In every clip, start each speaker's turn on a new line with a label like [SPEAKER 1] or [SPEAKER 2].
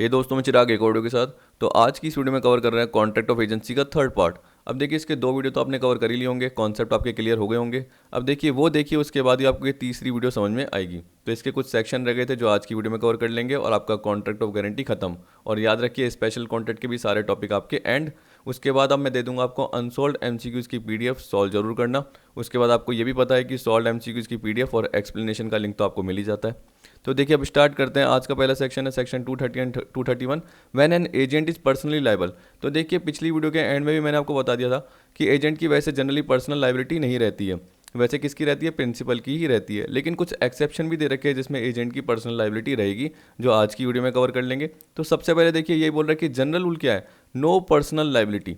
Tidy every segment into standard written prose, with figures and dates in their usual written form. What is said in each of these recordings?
[SPEAKER 1] हे दोस्तों, मैं चिराग एक ऑडियो के साथ। तो आज की इस वीडियो में कवर कर रहे हैं कॉन्ट्रैक्ट ऑफ एजेंसी का थर्ड पार्ट। अब देखिए, इसके दो वीडियो तो आपने कवर कर ही लिए होंगे, कॉन्सेप्ट आपके क्लियर हो गए होंगे। अब देखिए वो देखिए, उसके बाद ही आपको ये तीसरी वीडियो समझ में आएगी। तो इसके कुछ सेक्शन रह गए थे जो आज की वीडियो में कवर कर लेंगे और आपका कॉन्ट्रैक्ट ऑफ गारंटी खत्म। और याद रखिए, स्पेशल कॉन्ट्रैक्ट के भी सारे टॉपिक आपके एंड। उसके बाद अब मैं दे दूंगा आपको अनसॉल्व एमसीक्यूज की पीडीएफ, सॉल्व जरूर करना। उसके बाद आपको ये भी पता है कि सॉल्व एमसीक्यूज की पीडीएफ और एक्सप्लेनेशन का लिंक तो आपको मिल ही जाता है। तो देखिए, अब स्टार्ट करते हैं। आज का पहला सेक्शन है section 230 and 231, when an agent is personally liable. तो देखिए, पिछली वीडियो के एंड में भी मैंने आपको बता दिया था कि एजेंट की वैसे जनरली पर्सनल लायबिलिटी नहीं रहती है। वैसे किसकी रहती है? प्रिंसिपल की ही रहती है। लेकिन कुछ एक्सेप्शन भी दे रखे हैं जिसमें एजेंट की पर्सनल लायबिलिटी रहेगी, जो आज की वीडियो में कवर कर लेंगे। तो सबसे पहले देखिए, यही बोल रहा है कि जनरल रूल क्या है? No personal liability.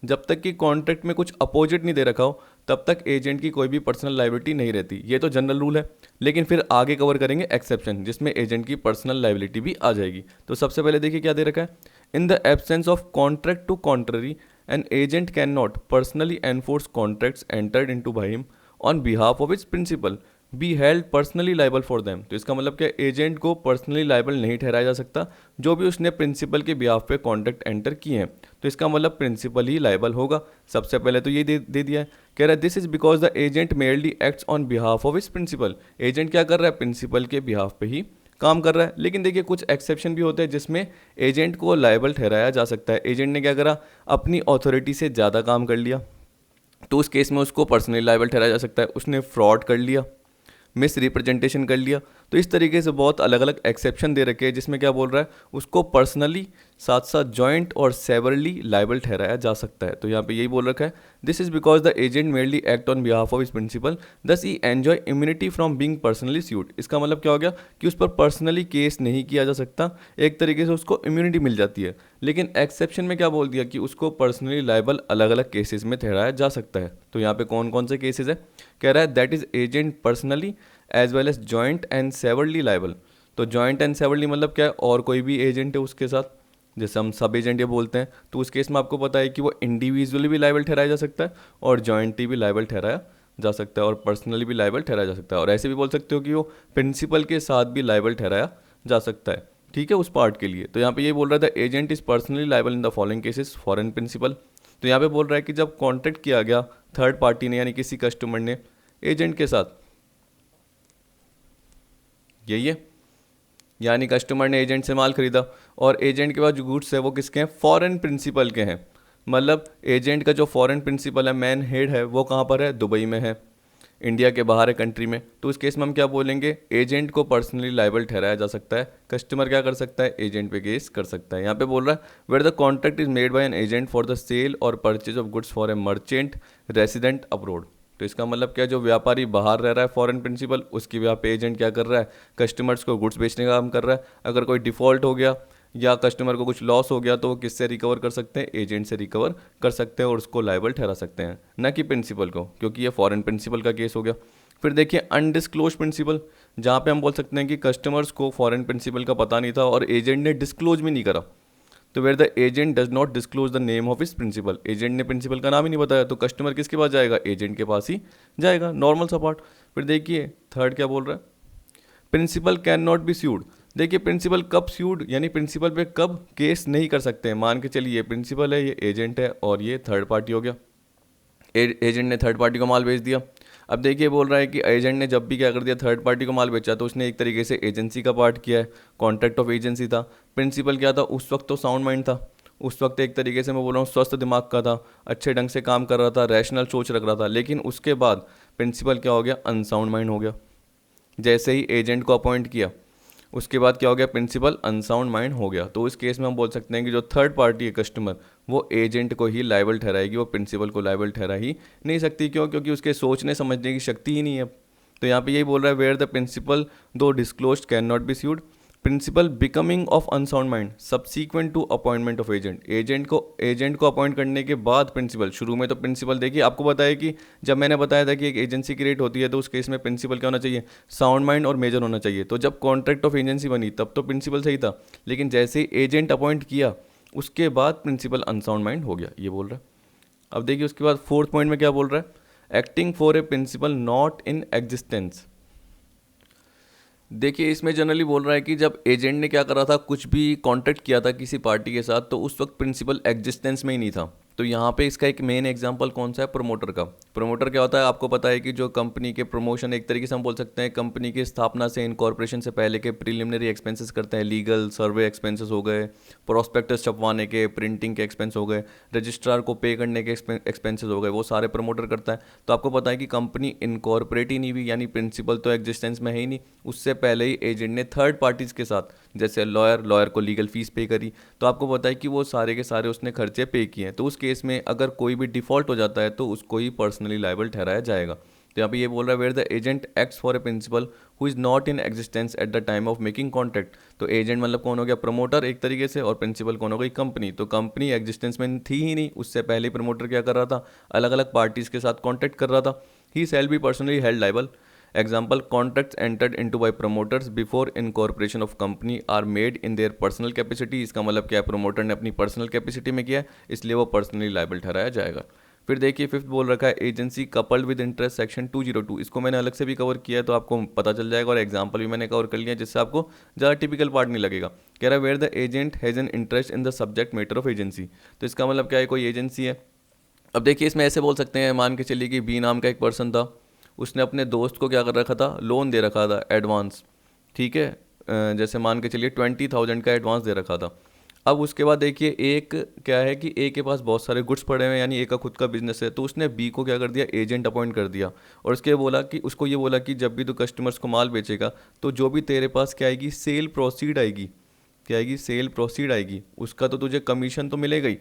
[SPEAKER 1] जब तक कि कॉन्ट्रैक्ट में कुछ अपोजिट नहीं दे रखा हो, तब तक एजेंट की कोई भी पर्सनल लायबिलिटी नहीं रहती। ये तो जनरल रूल है। लेकिन फिर आगे कवर करेंगे एक्सेप्शन, जिसमें एजेंट की पर्सनल लायबिलिटी भी आ जाएगी। तो सबसे पहले देखिए क्या दे रखा है। In the absence of contract to contrary, an agent can not personally enforce contracts entered into by him on behalf of its principal be held personally liable for them. तो इसका मतलब क्या? एजेंट को पर्सनली लाइबल नहीं ठहराया जा सकता जो भी उसने प्रिंसिपल के बिहाफ पे कॉन्ट्रैक्ट एंटर किए हैं। तो इसका मतलब प्रिंसिपल ही लाइबल होगा। सबसे पहले तो ये दे दिया है। कह रहा है this is because the agent merely acts on behalf of his principal. Agent क्या कर रहा है? प्रिंसिपल के बिहाफ पे ही काम कर रहा है। लेकिन देखिए, कुछ एक्सेप्शन भी होते हैं जिसमें एजेंट को लाइबल ठहराया जा सकता है। एजेंट ने क्या करा? अपनी अथॉरिटी से ज़्यादा काम कर लिया, तो उस केस में उसको पर्सनली लाइबल ठहराया जा सकता है। उसने फ्रॉड कर लिया, मिस रिप्रेजेंटेशन कर लिया। तो इस तरीके से बहुत अलग अलग एक्सेप्शन दे रखे हैं जिसमें क्या बोल रहा है, उसको पर्सनली साथ साथ जॉइंट और सेवरली लाइबल ठहराया जा सकता है। तो यहाँ पे यही बोल रखा है, this is because the agent merely act on behalf of his principal thus he enjoy immunity from being personally sued. इसका मतलब क्या हो गया कि उस पर पर्सनली केस नहीं किया जा सकता, एक तरीके से उसको इम्यूनिटी मिल जाती है। लेकिन एक्सेप्शन में क्या बोल दिया कि उसको पर्सनली लाइबल अलग अलग केसेस में ठहराया जा सकता है। तो यहाँ पे कौन कौन से केसेस है? कह रहा है that is agent personally as well as joint and severally liable. तो जॉइंट एंड सेवरली मतलब क्या है? और कोई भी एजेंट है उसके साथ, जैसे हम सब एजेंट ये बोलते हैं। तो उस केस में आपको पता है कि वो इंडिविजुअली भी लाइबल ठहराया जा सकता है और जॉइंटली भी लाइबल ठहराया जा सकता है और पर्सनली भी लाइबल ठहराया जा सकता है। और ऐसे भी बोल सकते हो कि वो प्रिंसिपल के साथ भी लाइबल ठहराया जा सकता है, ठीक है, उस पार्ट के लिए। तो यहाँ पे ये बोल रहा था agent is personally liable in the following cases foreign principal. तो यहाँ पे बोल रहा है कि जब कॉन्ट्रैक्ट किया गया थर्ड पार्टी ने, यानी किसी कस्टमर ने एजेंट के साथ, यही है, यानी कस्टमर ने एजेंट से माल खरीदा और एजेंट के पास जो गुड्स है वो किसके हैं? फॉरेन प्रिंसिपल के हैं। मतलब एजेंट का जो फॉरेन प्रिंसिपल है, मैन हेड है, वो कहाँ पर है? दुबई में है, इंडिया के बाहर है, कंट्री में। तो उस केस में हम क्या बोलेंगे? एजेंट को पर्सनली लाइबल ठहराया जा सकता है। कस्टमर क्या कर सकता है? एजेंट पे केस कर सकता है। यहाँ पे बोल रहा है where the contract is made by an agent for the sale और purchase of goods for a merchant resident abroad. तो इसका मतलब क्या? जो व्यापारी बाहर रह रहा है फॉरेन प्रिंसिपल, उसकी वहाँ पे एजेंट क्या कर रहा है? कस्टमर्स को गुड्स बेचने का काम कर रहा है। अगर कोई डिफॉल्ट हो गया या कस्टमर को कुछ लॉस हो गया तो वो किससे रिकवर कर सकते हैं? एजेंट से रिकवर कर सकते हैं और उसको लाइबल ठहरा सकते हैं, ना कि प्रिंसिपल को, क्योंकि ये फॉरेन प्रिंसिपल का केस हो गया। फिर देखिए अनडिस्क्लोज प्रिंसिपल, जहाँ पे हम बोल सकते हैं कि कस्टमर्स को फॉरेन प्रिंसिपल का पता नहीं था और एजेंट ने डिस्क्लोज भी नहीं करा। तो where the agent does not disclose the name of his principal, agent ने प्रिंसिपल का नाम ही नहीं बताया, तो कस्टमर किसके पास जाएगा? एजेंट के पास ही जाएगा, नॉर्मल सा पार्ट। फिर देखिए थर्ड क्या बोल रहा है, principal can not be sued. देखिए प्रिंसिपल कब स्यूड, यानी प्रिंसिपल पे कब केस नहीं कर सकते हैं। मान के चलिए ये प्रिंसिपल है, ये एजेंट है और ये थर्ड पार्टी हो गया। एजेंट ने थर्ड पार्टी को माल बेच दिया। अब देखिए बोल रहा है कि एजेंट ने जब भी क्या कर दिया, थर्ड पार्टी को माल बेचा, तो उसने एक तरीके से एजेंसी का पार्ट किया है, कॉन्ट्रैक्ट ऑफ एजेंसी था। प्रिंसिपल क्या था उस वक्त? तो साउंड माइंड था उस वक्त, एक तरीके से मैं बोल रहा हूँ स्वस्थ दिमाग का था, अच्छे ढंग से काम कर रहा था, रैशनल सोच रख रहा था। लेकिन उसके बाद प्रिंसिपल क्या हो गया? अनसाउंड माइंड हो गया। जैसे ही एजेंट को अपॉइंट किया उसके बाद क्या हो गया? प्रिंसिपल अनसाउंड माइंड हो गया। तो इस केस में हम बोल सकते हैं कि जो थर्ड पार्टी है कस्टमर, वो एजेंट को ही लायबल ठहराएगी, वो प्रिंसिपल को लायबल ठहरा ही नहीं सकती। क्यों? क्योंकि उसके सोचने समझने की शक्ति ही नहीं है। तो यहाँ पे यही बोल रहा है where the principal though disclose can not be sued, principal becoming of unsound mind subsequent to appointment of agent. Agent को अपॉइंट करने के बाद प्रिंसिपल, शुरू में तो प्रिंसिपल, देखिए आपको बताया कि जब मैंने बताया था कि एक एजेंसी क्रिएट होती है तो उस केस में प्रिंसिपल क्या होना चाहिए? साउंड माइंड और मेजर होना चाहिए। तो जब कॉन्ट्रैक्ट ऑफ एजेंसी बनी तब तो प्रिंसिपल सही था, लेकिन जैसे ही एजेंट अपॉइंट किया उसके बाद प्रिंसिपल अनसाउंड माइंड हो गया, ये बोल रहा है। अब देखिए उसके बाद फोर्थ पॉइंट में क्या बोल रहा है, acting for a principal not in existence. देखिए इसमें जनरली बोल रहा है कि जब एजेंट ने क्या करा था, कुछ भी कॉन्ट्रैक्ट किया था किसी पार्टी के साथ, तो उस वक्त प्रिंसिपल एग्जिस्टेंस में ही नहीं था। तो यहाँ पे इसका एक मेन एग्जांपल कौन सा है, प्रमोटर का। प्रमोटर क्या होता है, आपको पता है कि जो कंपनी के प्रमोशन, एक तरीके से हम बोल सकते हैं कंपनी की स्थापना से इनकॉर्पोरेशन से पहले के प्रीलिमिनरी एक्सपेंसेस करते हैं, लीगल सर्वे एक्सपेंसेस हो गए, प्रोस्पेक्टस छपवाने के, प्रिंटिंग के एक्सपेंस हो गए, रजिस्ट्रार को पे करने के एक्सपेंसेस हो गए, वो सारे प्रमोटर करता है। तो आपको पता है कि कंपनी इनकॉर्पोरेट ही नहीं हुई, यानी प्रिंसिपल तो एग्जिस्टेंस में है ही नहीं, उससे पहले ही एजेंट ने थर्ड पार्टीज के साथ, जैसे लॉयर को लीगल फीस पे करी, तो आपको पता है कि वो सारे के सारे उसने खर्चे पे किए हैं। तो उस केस में अगर कोई भी डिफॉल्ट हो जाता है तो उसको ही पर्सनली लायबल ठहराया जाएगा। तो यहाँ पे ये बोल रहा है where the agent acts for a principal who is not in existence at the time of making contract. तो एजेंट मतलब कौन हो गया, प्रमोटर एक तरीके से, और प्रिंसिपल कौन हो गई, कंपनी। तो कंपनी एग्जिस्टेंस में थी ही नहीं, उससे पहले प्रमोटर क्या कर रहा था, अलग अलग पार्टीज के साथ कॉन्ट्रैक्ट कर रहा था। He shall be personally held liable. Example, contracts entered into by promoters before incorporation of company are made in their personal capacity. इसका मतलब क्या है, प्रमोटर ने अपनी पर्सनल कैपेसिटी में किया है, इसलिए वो पर्सनली लायबल ठहराया जाएगा। फिर देखिए फिफ्थ बोल रखा है agency coupled with interest section 202। इसको मैंने अलग से भी कवर किया है तो आपको पता चल जाएगा, और एग्जाम्पल भी मैंने कवर कर लिया जिससे आपको ज़्यादा टिपिकल पार्ट नहीं लगेगा। कह रहा है where the agent has an interest in the subject matter of agency. तो इसका मतलब क्या है, कोई एजेंसी है। अब देखिए इसमें ऐसे बोल सकते हैं, मान के चलिए कि बी नाम का एक पर्सन था, उसने अपने दोस्त को क्या कर रखा था, लोन दे रखा था एडवांस, ठीक है। जैसे मान के चलिए 20,000 का एडवांस दे रखा था। अब उसके बाद देखिए एक क्या है कि ए के पास बहुत सारे गुड्स पड़े हुए हैं, यानी ए का खुद का बिजनेस है, तो उसने बी को क्या कर दिया, एजेंट अपॉइंट कर दिया, और उसके बोला कि उसको ये बोला कि जब भी तू कस्टमर्स को माल बेचेगा तो जो भी तेरे पास क्या आएगी, सेल प्रोसीड आएगी, क्या आएगी, सेल प्रोसीड आएगी, उसका तो तुझे कमीशन तो मिलेगा ही,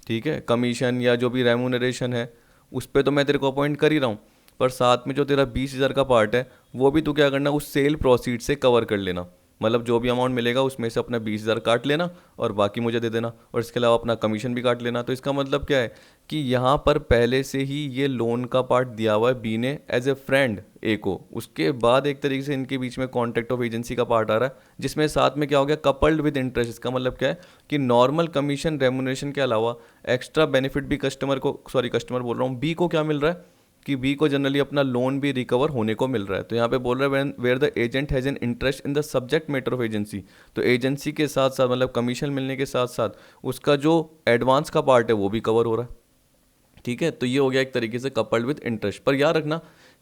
[SPEAKER 1] ठीक है। कमीशन या जो भी रेमूनरेशन है उस पर तो मैं तेरे को अपॉइंट कर ही रहा हूँ, पर साथ में जो तेरा 20,000 का पार्ट है वो भी तू क्या करना, उस सेल प्रोसीड से कवर कर लेना। मतलब जो भी अमाउंट मिलेगा उसमें से अपना 20,000 काट लेना और बाकी मुझे दे देना, और इसके अलावा अपना कमीशन भी काट लेना। तो इसका मतलब क्या है कि यहाँ पर पहले से ही ये लोन का पार्ट दिया हुआ है बी ने एज ए फ्रेंड ए को, उसके बाद एक तरीके से इनके बीच में कॉन्ट्रैक्ट ऑफ एजेंसी का पार्ट आ रहा है, जिसमें साथ में क्या हो गया, कपल्ड विद इंटरेस्ट। इसका मतलब क्या है कि नॉर्मल कमीशन रेमुनरेशन के अलावा एक्स्ट्रा बेनिफिट भी कस्टमर को, सॉरी कस्टमर बोल रहा हूँ, बी को क्या मिल रहा है कि बी को जनरली अपना लोन भी रिकवर होने को मिल रहा है। तो यहाँ पे बोल रहा है where the agent has an interest in the subject matter of agency. तो एजेंसी के साथ साथ मतलब कमीशन मिलने के साथ साथ उसका जो एडवांस का पार्ट है वो भी कवर हो रहा है, ठीक है। तो ये हो गया एक तरीके से कपल्ड विद इंटरेस्ट। पर याद रखना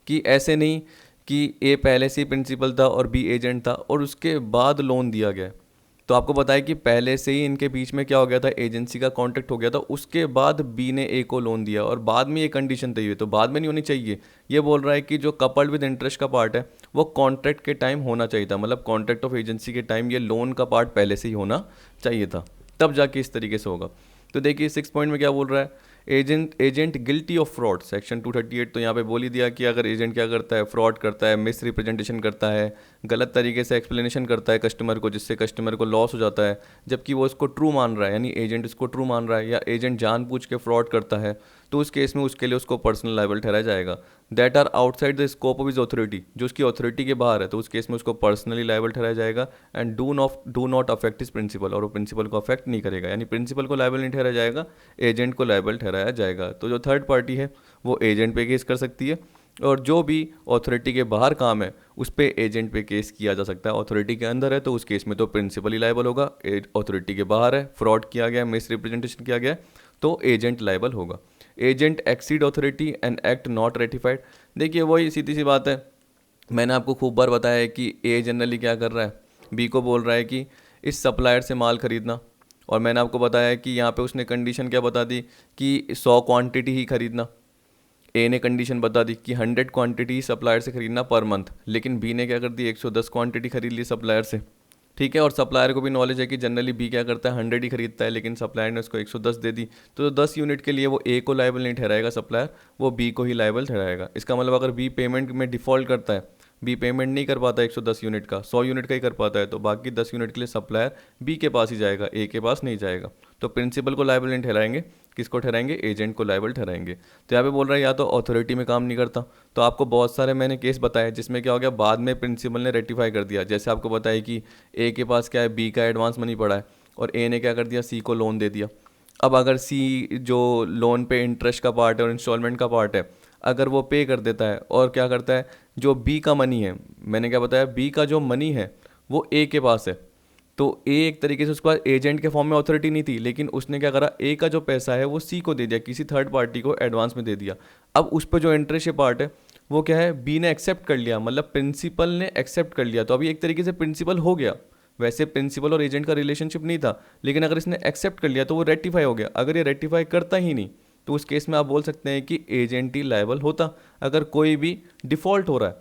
[SPEAKER 1] कि ऐसे नहीं कि ए पहले से ही प्रिंसिपल था और बी एजेंट था और उसके बाद लोन दिया गया है। तो आपको बताया कि पहले से ही इनके बीच में क्या हो गया था, एजेंसी का कॉन्ट्रैक्ट हो गया था, उसके बाद बी ने ए को लोन दिया और बाद में ये कंडीशन तय हुई, तो बाद में नहीं होनी चाहिए। ये बोल रहा है कि जो कपल्ड विद इंटरेस्ट का पार्ट है वो कॉन्ट्रैक्ट के टाइम होना चाहिए था, मतलब कॉन्ट्रैक्ट ऑफ एजेंसी के टाइम ये लोन का पार्ट पहले से ही होना चाहिए था, तब जाके इस तरीके से होगा। तो देखिए 6 पॉइंट में क्या बोल रहा है, agent guilty of fraud section 238। तो यहाँ पे बोल ही दिया कि अगर एजेंट क्या करता है, फ्रॉड करता है, मिस रिप्रेजेंटेशन करता है, गलत तरीके से एक्सप्लेनेशन करता है कस्टमर को, जिससे कस्टमर को लॉस हो जाता है, जबकि वो इसको ट्रू मान रहा है, यानी एजेंट इसको ट्रू मान रहा है, या एजेंट जानबूझ के फ्रॉड करता है, तो उस केस में उसके लिए उसको पर्सनल लायबल ठहराया जाएगा। That are outside the scope of his authority, जो उसकी अथॉरिटी के बाहर है, तो उस केस में उसको पर्सनली लायबल ठहराया जाएगा। And do not affect his principal, और वो प्रिंसिपल को अफेक्ट नहीं करेगा, यानी प्रिंसिपल को लायबल नहीं ठहराया जाएगा, एजेंट को लायबल ठहराया जाएगा। तो जो थर्ड पार्टी है वो एजेंट पे केस कर सकती है, और जो भी अथॉरिटी के बाहर काम है उस पर एजेंट पे केस किया जा सकता है। अथॉरिटी के अंदर है तो उस केस में तो प्रिंसिपल ही लायबल होगा, अथॉरिटी के बाहर है, फ्रॉड किया गया, मिस रिप्रेजेंटेशन किया गया, तो एजेंट लायबल होगा। Agent exceed authority and act not ratified. देखिए वही सीधी सी बात है, मैंने आपको खूब बार बताया है कि ए जनरली क्या कर रहा है, बी को बोल रहा है कि इस सप्लायर से माल खरीदना, और मैंने आपको बताया है कि यहाँ पे उसने कंडीशन क्या बता दी कि 100 क्वांटिटी ही खरीदना। ए ने कंडीशन बता दी कि 100 क्वांटिटी सप्लायर से खरीदना पर मंथ, लेकिन बी ने क्या कर दी, 110 क्वांटिटी खरीद ली सप्लायर से, ठीक है। और सप्लायर को भी नॉलेज है कि जनरली बी क्या करता है, 100 ही खरीदता है, लेकिन सप्लायर ने उसको 110 दे दी, तो 10 यूनिट के लिए वो ए को लायबल नहीं ठहराएगा सप्लायर, वो बी को ही लायबल ठहराएगा। इसका मतलब अगर बी पेमेंट में डिफ़ॉल्ट करता है, बी पेमेंट नहीं कर पाता 110 यूनिट का, 100 यूनिट का ही कर पाता है, तो बाकी 10 यूनिट के लिए सप्लायर बी के पास ही जाएगा, ए के पास नहीं जाएगा। तो प्रिंसिपल को लायबल नहीं ठहराएंगे, किसको ठहराएंगे, एजेंट को लायबल ठहराएंगे। तो यहाँ पे बोल रहा है या तो अथॉरिटी में काम नहीं करता, तो आपको बहुत सारे मैंने केस बताए जिसमें क्या हो गया, बाद में प्रिंसिपल ने रेटिफाई कर दिया। जैसे आपको बताया कि ए के पास क्या है, बी का एडवांस मनी पड़ा है, और ए ने क्या कर दिया, सी को लोन दे दिया। अब अगर सी जो लोन पे इंटरेस्ट का पार्ट है और इंस्टॉलमेंट का पार्ट है, अगर वो पे कर देता है और क्या करता है, जो बी का मनी है, मैंने क्या बताया, बी का जो मनी है वो ए के पास है, तो ए एक तरीके से उसके पास एजेंट के फॉर्म में अथॉरिटी नहीं थी, लेकिन उसने क्या करा, ए का जो पैसा है वो सी को दे दिया, किसी थर्ड पार्टी को एडवांस में दे दिया। अब उस पर जो इंटरेस्ट पार्ट है वो क्या है, बी ने एक्सेप्ट कर लिया, मतलब प्रिंसिपल ने एक्सेप्ट कर लिया, तो अभी एक तरीके से प्रिंसिपल हो गया। वैसे प्रिंसिपल और एजेंट का रिलेशनशिप नहीं था, लेकिन अगर इसने एक्सेप्ट कर लिया तो वो रेटिफाई हो गया। अगर ये रेटिफाई करता ही नहीं तो उस केस में आप बोल सकते हैं कि एजेंट ही लायबल होता। अगर कोई भी डिफॉल्ट हो रहा है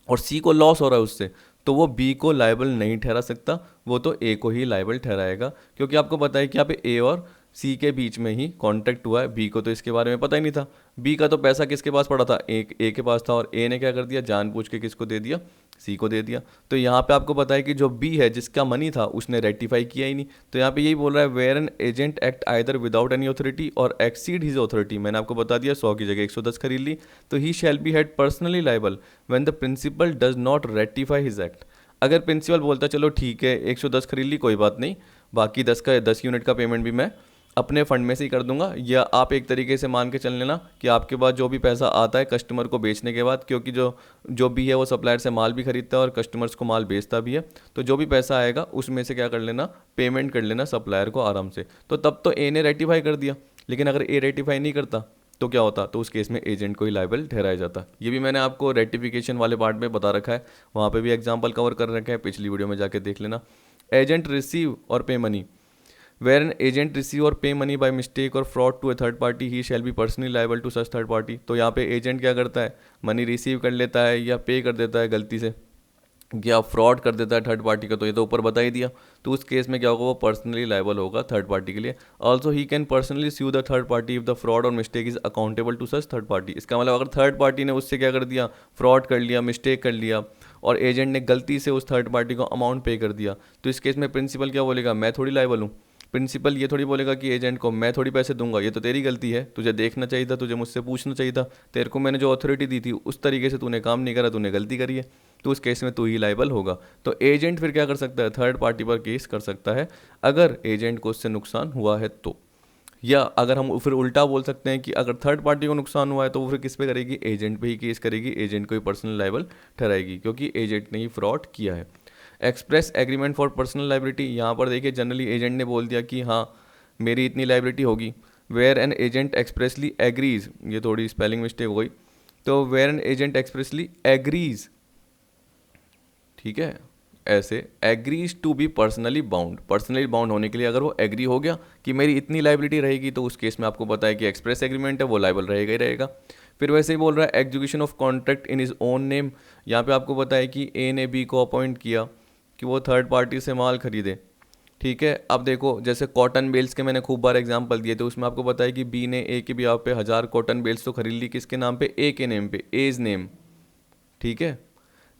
[SPEAKER 1] और सी को लॉस हो रहा है उससे, तो वो बी को लायबल नहीं ठहरा सकता, वो तो ए को ही लायबल ठहराएगा, क्योंकि आपको पता है कि यहाँ पे ए और सी के बीच में ही कॉन्ट्रैक्ट हुआ है। बी को तो इसके बारे में पता ही नहीं था, बी का तो पैसा किसके पास पड़ा था, ए के पास था, और ए ने क्या कर दिया, जानबूझ के किसको दे दिया, सी को दे दिया। तो यहाँ पे आपको पता है कि जो बी है जिसका मनी था उसने रेटिफाई किया ही नहीं, तो यहाँ पे यही बोल रहा है where an agent act either without any authority or exceed his authority. मैंने आपको बता दिया 100 की जगह 110 खरीद ली, तो he shall be held personally liable when the principal does not ratify his act. अगर प्रिंसिपल बोलता चलो ठीक है 110 खरीद ली कोई बात नहीं, बाकी 10 यूनिट का पेमेंट भी मैं अपने फंड में से ही कर दूंगा, या आप एक तरीके से मान के चल लेना कि आपके पास जो भी पैसा आता है कस्टमर को बेचने के बाद, क्योंकि जो जो भी है वो सप्लायर से माल भी खरीदता है और कस्टमर्स को माल बेचता भी है, तो जो भी पैसा आएगा उसमें से क्या कर लेना, पेमेंट कर लेना सप्लायर को आराम से। तो तब तो ए ने रेटिफाई कर दिया, लेकिन अगर ए रेटिफाई नहीं करता तो क्या होता, तो उस केस में एजेंट को ही लायबल ठहराया जाता। ये भी मैंने आपको रेटिफिकेशन वाले पार्ट में बता रखा है, वहाँ पे भी एग्जांपल कवर कर रखा है, पिछली वीडियो में जाके देख लेना। Agent receive or pay money, where an agent receive or pay money by mistake or fraud to a third party, he shall be personally liable to such third party. तो यहाँ पे एजेंट क्या करता है, मनी रिसीव कर लेता है या पे कर देता है गलती से, या फ्रॉड कर देता है थर्ड पार्टी का, तो ये तो ऊपर बता ही दिया, तो उस केस में क्या होगा, वो पर्सनली लायबल होगा थर्ड पार्टी के लिए। Also he can personally sue the third party if the fraud और mistake is accountable to such third party. इसका मतलब अगर थर्ड पार्टी ने उससे क्या कर दिया, फ्रॉड कर लिया, मिस्टेक कर लिया, और एजेंट ने गलती से उस थर्ड पार्टी को अमाउंट पे कर दिया, तो इस केस में प्रिंसिपल क्या बोलेगा, मैं थोड़ी लायबल हूँ। प्रिंसिपल ये थोड़ी बोलेगा कि एजेंट को मैं थोड़ी पैसे दूंगा, ये तो तेरी गलती है, तुझे देखना चाहिए था, तुझे मुझसे पूछना चाहिए था, तेरे को मैंने जो अथॉरिटी दी थी उस तरीके से तूने काम नहीं करा, तूने गलती करी है, तो उस केस में तू ही लायबल होगा। तो एजेंट फिर क्या कर सकता है, थर्ड पार्टी पर केस कर सकता है अगर एजेंट को उससे नुकसान हुआ है तो। या अगर हम फिर उल्टा बोल सकते हैं कि अगर थर्ड पार्टी को नुकसान हुआ है तो वो फिर किस पे करेगी, एजेंट पे ही केस करेगी, एजेंट को ही पर्सनल लायबल ठहराएगी, क्योंकि एजेंट ने ही फ्रॉड किया है। Express agreement for personal liability, यहाँ पर देखिए जनरली एजेंट ने बोल दिया कि हाँ मेरी इतनी लाइबिलिटी होगी। Where an agent expressly agrees, ये थोड़ी स्पेलिंग मिस्टेक हो गई, तो where an agent expressly agrees, ठीक है, ऐसे agrees to be personally bound होने के लिए अगर वो एग्री हो गया कि मेरी इतनी लाइबिलिटी रहेगी, तो उस केस में आपको पता है कि एक्सप्रेस एग्रीमेंट है, वो लाइबल रहेगा ही रहेगा। फिर वैसे ही बोल रहा है execution of contract in is own name, यहाँ पे आपको पता है कि ए ने बी को अपॉइंट किया कि वो थर्ड पार्टी से माल खरीदे, ठीक है। अब देखो जैसे कॉटन बेल्स के मैंने खूब बार एग्जांपल दिए, तो उसमें आपको पता है कि बी ने ए के ब्याह पे 1000 कॉटन बेल्स तो खरीद ली, किसके नाम पे, ए के नेम पे, एज नेम, ठीक है।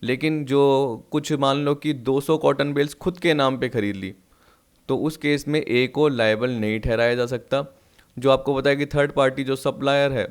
[SPEAKER 1] लेकिन जो कुछ मान लो कि 200 कॉटन बेल्स खुद के नाम पे खरीद ली, तो उस केस में ए को लायबल नहीं ठहराया जा सकता। जो आपको पता है कि थर्ड पार्टी जो सप्लायर है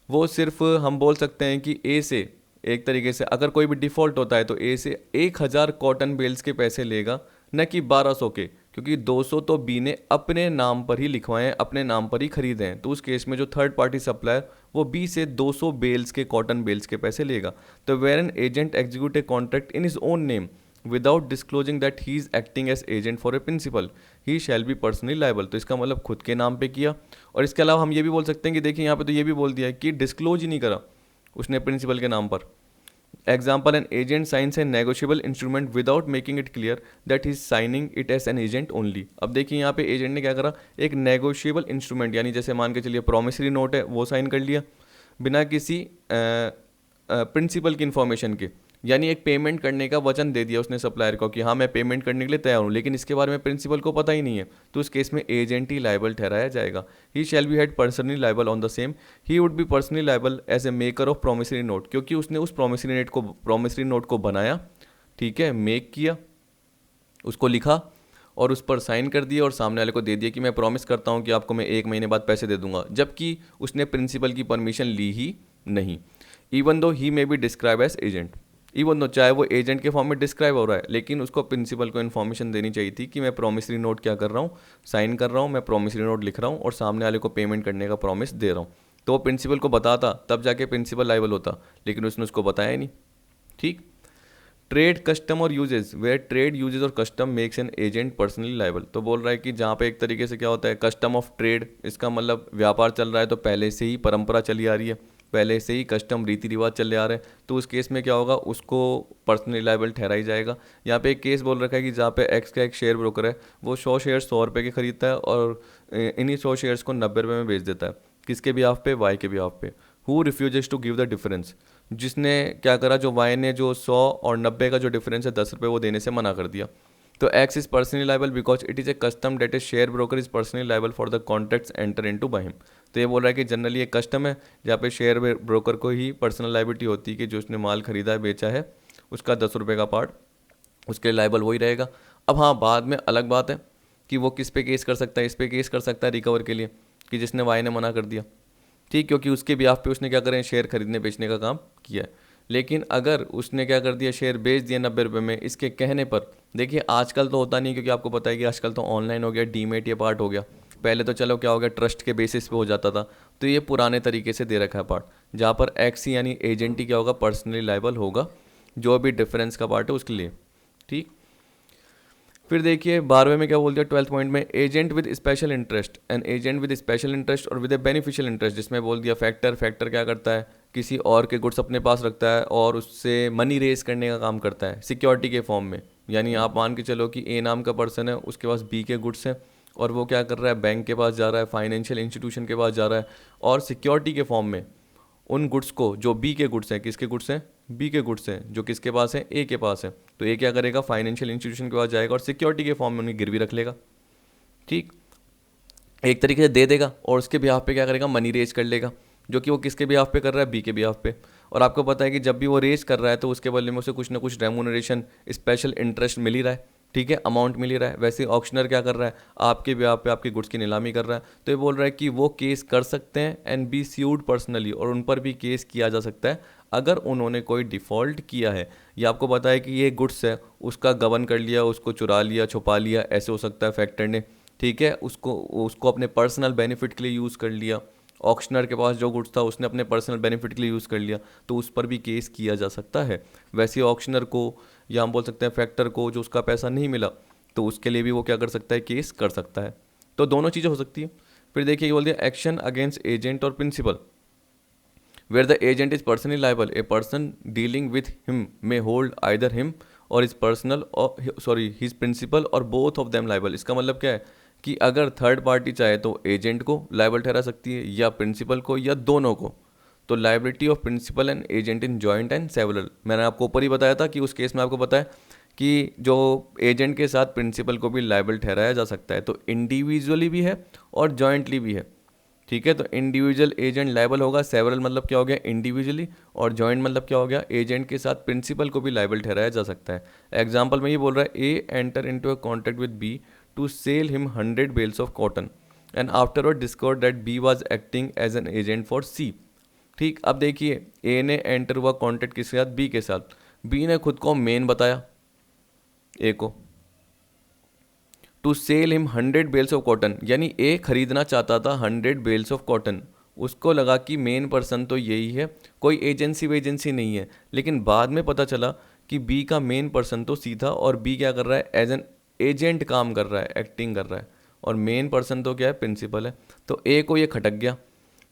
[SPEAKER 1] वो सिर्फ हम बोल सकते हैं कि ए से एक तरीके से अगर कोई भी डिफ़ॉल्ट होता है तो ए से 1000 कॉटन बेल्स के पैसे लेगा, न कि 1200 के, क्योंकि 200 तो बी ने अपने नाम पर ही लिखवाए, अपने नाम पर ही खरीदे हैं। तो उस केस में जो थर्ड पार्टी सप्लायर वो बी से 200 बेल्स के कॉटन बेल्स के पैसे लेगा। तो where an agent execute a contract in his own name without disclosing that he is acting as agent for a principal, he shall be personally liable. तो इसका मतलब खुद के नाम पे किया। और इसके अलावा हम ये भी बोल सकते हैं कि देखिए यहाँ पे तो ये भी बोल दिया है कि डिस्क्लोज ही नहीं करा उसने प्रिंसिपल के नाम पर। Example, an agent signs a negotiable instrument without making it clear that he is signing it as an agent only. अब देखिए यहाँ पे एजेंट ने क्या करा, एक नेगोशिएबल इंस्ट्रूमेंट यानी जैसे मान के चलिए प्रॉमिसरी नोट है वो साइन कर लिया बिना किसी प्रिंसिपल की इन्फॉर्मेशन के, यानी एक पेमेंट करने का वचन दे दिया उसने सप्लायर को कि हाँ मैं पेमेंट करने के लिए तैयार हूँ, लेकिन इसके बारे में प्रिंसिपल को पता ही नहीं है, तो उस केस में एजेंट ही लायबल ठहराया जाएगा। He shall be held personally liable on the same, he would be personally liable as a maker of promissory note, क्योंकि उसने उस प्रॉमिसरी नोट को बनाया, ठीक है, मेक किया, उसको लिखा और उस पर साइन कर दिया और सामने वाले को दे दिया कि मैं प्रॉमिस करता हूँ कि आपको मैं 1 महीने बाद पैसे दे दूंगा, जबकि उसने प्रिंसिपल की परमिशन ली ही नहीं। Even though he may be describe as agent, even though चाहे वो एजेंट के फॉर्म में डिस्क्राइब हो रहा है, लेकिन उसको प्रिंसिपल को इन्फॉर्मेशन देनी चाहिए थी कि मैं प्रॉमिसरी नोट क्या कर रहा हूँ, साइन कर रहा हूँ, मैं प्रॉमिसरी नोट लिख रहा हूँ और सामने वाले को पेमेंट करने का प्रॉमिस दे रहा हूँ। तो वो प्रिंसिपल को बताता तब जाके प्रिंसिपल लायबल होता, लेकिन उसने उसको बताया ही नहीं। ठीक। ट्रेड कस्टम और यूजेस, वेयर ट्रेड यूजेस और custom makes an agent personally liable. तो बोल रहा है कि जहाँ पे एक तरीके से क्या होता है, कस्टम ऑफ ट्रेड, इसका मतलब व्यापार चल रहा है तो पहले से ही परंपरा चली आ रही है, पहले से ही कस्टम रीति रिवाज चले आ रहे हैं, तो उस केस में क्या होगा, उसको पर्सनली लायबल ठहराई जाएगा। यहाँ पे एक केस बोल रखा है कि जहाँ पे एक्स का एक शेयर ब्रोकर है, वो 100 शेयर 100 रुपये के खरीदता है और इन्हीं 100 शेयर्स को 90 रुपये में बेच देता है। किसके बिहाफ पे? वाई के बिहाफ पे। Who refuses to give the difference, जिसने क्या करा, जो वाई ने जो 100 और 90 का जो डिफरेंस है 10 रुपये वो देने से मना कर दिया। तो X is personally liable because it is a custom that a share broker is personally liable for the contracts enter into by him. तो ये बोल रहा है कि जनरली एक कस्टम है जहाँ पे शेयर ब्रोकर को ही पर्सनल लायबिलिटी होती है कि जो उसने माल खरीदा है बेचा है उसका 10 रुपये का पार्ट उसके लायबल वही रहेगा। अब हाँ, बाद में अलग बात है कि वो किस पे केस कर सकता है, इस पे केस कर सकता है रिकवर के लिए कि जिसने वाई ने मना कर दिया। ठीक, क्योंकि उसके बिहाफ पे उसने क्या करें, शेयर खरीदने बेचने का काम किया है। लेकिन अगर उसने क्या कर दिया, शेयर बेच दिया 90 रुपये में इसके कहने पर, देखिए आजकल तो होता नहीं, क्योंकि आपको पता है कि आजकल तो ऑनलाइन हो गया, डीमेट ये पार्ट हो गया। पहले तो चलो क्या हो गया, ट्रस्ट के बेसिस पे हो जाता था, तो ये पुराने तरीके से दे रखा है पार्ट, जहाँ पर एक्स यानी एजेंट ही क्या होगा, पर्सनली लायबल होगा जो भी डिफरेंस का पार्ट है उसके लिए। ठीक। फिर देखिए 12वें में क्या बोल दिया, 12th पॉइंट में, agent with special interest, an agent with special interest और विद ए बेनिफिशियल इंटरेस्ट, जिसमें बोल दिया फैक्टर। फैक्टर क्या करता है, किसी और के गुड्स अपने पास रखता है और उससे मनी रेज करने का काम करता है सिक्योरिटी के फॉर्म में। यानी आप मान के चलो कि ए नाम का पर्सन है, उसके पास बी के गुड्स हैं और वो क्या कर रहा है, बैंक के पास जा रहा है, फाइनेंशियल इंस्टीट्यूशन के पास जा रहा है और सिक्योरिटी के फॉर्म में उन गुड्स को, जो बी के गुड्स हैं, किसके गुड्स हैं, बी के गुड्स हैं, जो किसके पास है, ए के पास है, तो ए क्या करेगा, फाइनेंशियल इंस्टीट्यूशन के पास जाएगा और सिक्योरिटी के फॉर्म में उन्हें गिरवी रख लेगा। ठीक, एक तरीके से दे देगा और उसके बिहाफ पे क्या करेगा, मनी रेज कर लेगा, जो कि वो किसके बिहाफ पे कर रहा है, बी के बिहाफ पे। और आपको पता है कि जब भी वो रेज कर रहा है तो उसके बदले में उसे कुछ ना कुछ रेमूनरेशन, स्पेशल इंटरेस्ट मिल ही रहा है। ठीक है, अमाउंट मिल ही रहा है। वैसे ऑक्शनर क्या कर रहा है, आपके बिहाफ पे आपके गुड्स की नीलामी कर रहा है, तो ये बोल रहा है कि वो केस कर सकते हैं एंड बी स्यूड पर्सनली, और उन पर भी केस किया जा सकता है अगर उन्होंने कोई डिफ़ॉल्ट किया है। ये आपको पता है कि ये गुड्स है, उसका गबन कर लिया, उसको चुरा लिया, छुपा लिया, ऐसे हो सकता है फैक्टर ने। ठीक है, उसको उसको अपने पर्सनल बेनिफिट के लिए यूज़ कर लिया। ऑक्शनर के पास जो गुड्स था उसने अपने पर्सनल बेनिफिट के लिए यूज़ कर लिया, तो उस पर भी केस किया जा सकता है। वैसे ऑक्शनर को, या हम बोल सकते हैं फैक्टर को, जो उसका पैसा नहीं मिला, तो उसके लिए भी वो क्या कर सकता है, केस कर सकता है। तो दोनों चीज़ें हो सकती है। फिर देखिए ये बोल दिया, action against agent or principal, where the agent is personally liable, a person dealing with him may hold either him or his personal or his principal or both of them liable. इसका मतलब क्या है कि अगर third party चाहे तो agent को liable ठहरा सकती है या प्रिंसिपल को या दोनों को। तो liability of principal and agent in joint and several, मैंने आपको ऊपर ही बताया था कि उस केस में आपको पता है कि जो एजेंट के साथ प्रिंसिपल को भी लायबल ठहराया जा सकता है, तो इंडिविजुअली भी है और जॉइंटली भी है। ठीक है, तो इंडिविजुअल एजेंट लायबल होगा, सेवरल मतलब क्या हो गया, इंडिविजुअली, और जॉइंट मतलब क्या हो गया, एजेंट के साथ प्रिंसिपल को भी लायबल ठहराया जा सकता है। एग्जाम्पल में ये बोल रहा है, A enter into a contract with B to sell him 100 bales of cotton and afterward discover that B was acting as an agent for C. ठीक, अब देखिए ए ने एंटर हुआ कॉन्ट्रैक्ट किसके साथ, बी के साथ। बी ने खुद को मेन बताया ए को, to sell him 100 bales of cotton, यानी ए खरीदना चाहता था 100 bales ऑफ कॉटन। उसको लगा कि मेन पर्सन तो यही है, कोई एजेंसी वेजेंसी नहीं है। लेकिन बाद में पता चला कि बी का मेन पर्सन तो सी था और बी क्या कर रहा है, एज एन एजेंट काम कर रहा है, एक्टिंग कर रहा है, और मेन पर्सन तो क्या है, प्रिंसिपल है। तो ए को ये खटक गया,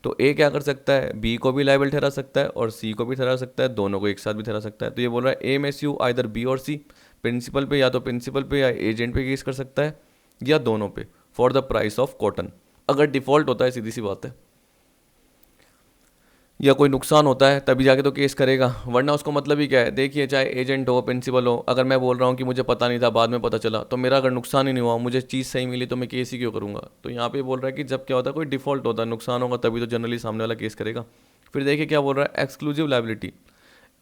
[SPEAKER 1] तो ए क्या कर सकता है, बी को भी लायबल ठहरा सकता है और सी को भी ठहरा सकता है, दोनों को एक साथ भी ठहरा सकता है। तो ये बोल रहा है ए में स्यू आइदर बी और सी, प्रिंसिपल पे या तो प्रिंसिपल पे या एजेंट पे केस कर सकता है या दोनों पे, for the price of cotton. अगर डिफॉल्ट होता है, सीधी सी बात है, या कोई नुकसान होता है तभी जाके तो केस करेगा, वरना उसको मतलब ही क्या है। देखिए चाहे एजेंट हो प्रिंसिपल हो, अगर मैं बोल रहा हूँ कि मुझे पता नहीं था, बाद में पता चला, तो मेरा अगर नुकसान ही नहीं हुआ, मुझे चीज़ सही मिली, तो मैं केस ही क्यों करूँगा। तो यहाँ पे बोल रहा है कि जब क्या होता है, कोई डिफॉल्ट होता है, नुकसान होगा, तभी तो जनरली सामने वाला केस करेगा। फिर देखिए क्या बोल रहा है, exclusive liability,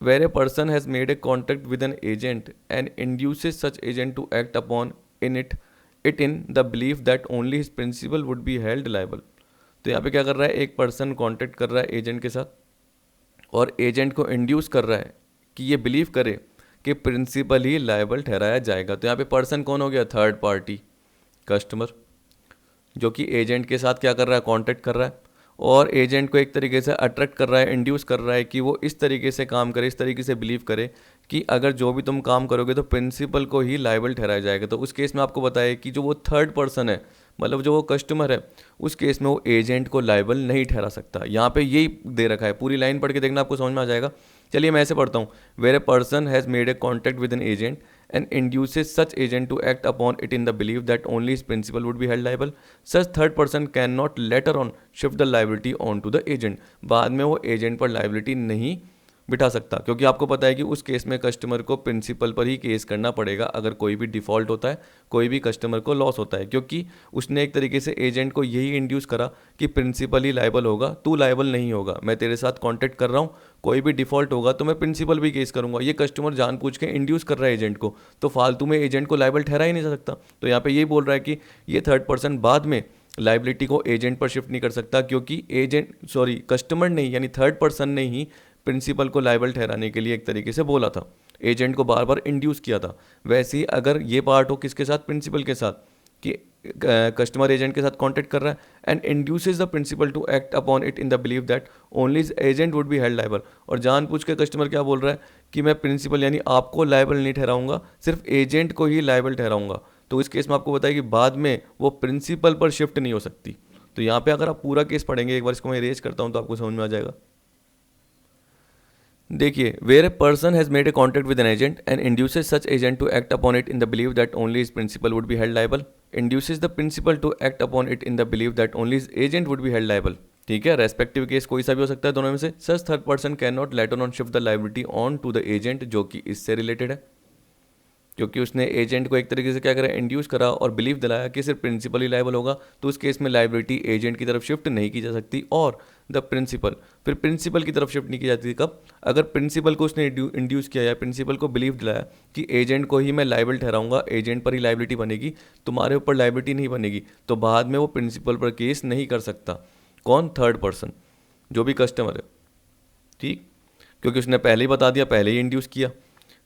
[SPEAKER 1] where a person has made a contract with an agent and induces such agent to act upon in it in the belief that only his principal would be held liable. तो यहाँ पे क्या कर रहा है, एक person contract कर रहा है एजेंट के साथ और एजेंट को इंड्यूस कर रहा है कि ये बिलीव करे कि प्रिंसिपल ही लायबल ठहराया जाएगा। तो यहाँ पे पर्सन कौन हो गया, थर्ड पार्टी, कस्टमर, जो कि एजेंट के साथ क्या कर रहा है, कॉन्ट्रैक्ट कर रहा है, और एजेंट को एक तरीके से अट्रैक्ट कर रहा है, इंड्यूस कर रहा है कि वो इस तरीके से काम करे, इस तरीके से बिलीव करे कि अगर जो भी तुम काम करोगे तो प्रिंसिपल को ही लायबल ठहराया जाएगा। तो उस केस में आपको बताया कि जो वो थर्ड पर्सन है, मतलब जो वो कस्टमर है, उस केस में वो एजेंट को लायबल नहीं ठहरा सकता। यहाँ पे यही दे रखा है, पूरी लाइन पढ़ के देखना, आपको समझ में आ जाएगा। चलिए मैं ऐसे पढ़ता हूँ, where a person has made a contact with an agent and induces such agent to act upon it in the belief that only his principal would be held liable, such third person cannot later on shift the liability onto the agent। बाद में वो agent पर liability नहीं बिठा सकता, क्योंकि आपको पता है कि उस केस में कस्टमर को प्रिंसिपल पर ही केस करना पड़ेगा अगर कोई भी डिफ़ॉल्ट होता है, कोई भी कस्टमर को लॉस होता है, क्योंकि उसने एक तरीके से एजेंट को यही इंड्यूस करा कि प्रिंसिपल ही लायबल होगा, तू लायबल नहीं होगा। मैं तेरे साथ कॉन्टैक्ट कर रहा हूँ, कोई भी डिफ़ॉल्ट होगा तो मैं प्रिंसिपल भी केस करूँगा। ये कस्टमर जानबूझ के इंड्यूस कर रहा है एजेंट को, तो फालतू में एजेंट को लायबल ठहरा ही नहीं जा सकता। तो यहाँ पर यही बोल रहा है कि ये थर्ड पर्सन बाद में लाइबिलिटी को एजेंट पर शिफ्ट नहीं कर सकता, क्योंकि कस्टमर ने यानी थर्ड पर्सन ने ही प्रिंसिपल को लायबल ठहराने के लिए एक तरीके से बोला था, एजेंट को बार बार इंड्यूस किया था। वैसे ही अगर ये पार्ट हो किसके साथ, प्रिंसिपल के साथ, कि कस्टमर एजेंट के साथ कांटेक्ट कर रहा है and induces the principal to act upon it in the believe that only agent would be held liable, और जानबूझ के कस्टमर क्या बोल रहा है कि मैं प्रिंसिपल यानी आपको लायबल नहीं ठहराऊंगा, सिर्फ एजेंट को ही लायबल ठहराऊंगा। तो इस केस में आपको बताया कि बाद में वो प्रिंसिपल पर शिफ्ट नहीं हो सकती। तो यहाँ पे अगर आप पूरा केस पढ़ेंगे, एक बार इसको मैं इरेज करता हूँ तो आपको समझ में आ जाएगा। देखिए, where a person has made a contact with an agent and induces such agent to act upon it in the believe that only his principal would be held liable, induces the principal to act upon it in the believe that only his agent would be held liable. ठीक है, respective case कोई सा भी हो सकता है दोनों में से। Such third person can not later on shift the liability on to the agent, जो कि इससे रिलेटेड है, क्योंकि उसने एजेंट को एक तरीके से क्या करा, इंड्यूस करा और बिलीव दिलाया कि सिर्फ प्रिंसिपल ही लायबल होगा। तो उस केस में लायबिलिटी एजेंट की तरफ शिफ्ट नहीं की जा सकती, और द प्रिंसिपल फिर प्रिंसिपल की तरफ शिफ्ट नहीं की जाती। कब, अगर प्रिंसिपल को उसने इंड्यूस किया या प्रिंसिपल को बिलीव दिलाया कि एजेंट को ही मैं लायबल ठहराऊंगा, एजेंट पर ही लायबिलिटी बनेगी, तुम्हारे ऊपर लायबिलिटी नहीं बनेगी, तो बाद में वो प्रिंसिपल पर केस नहीं कर सकता। कौन, थर्ड पर्सन, जो भी कस्टमर है। ठीक, क्योंकि उसने पहले ही बता दिया, पहले ही इंड्यूस किया।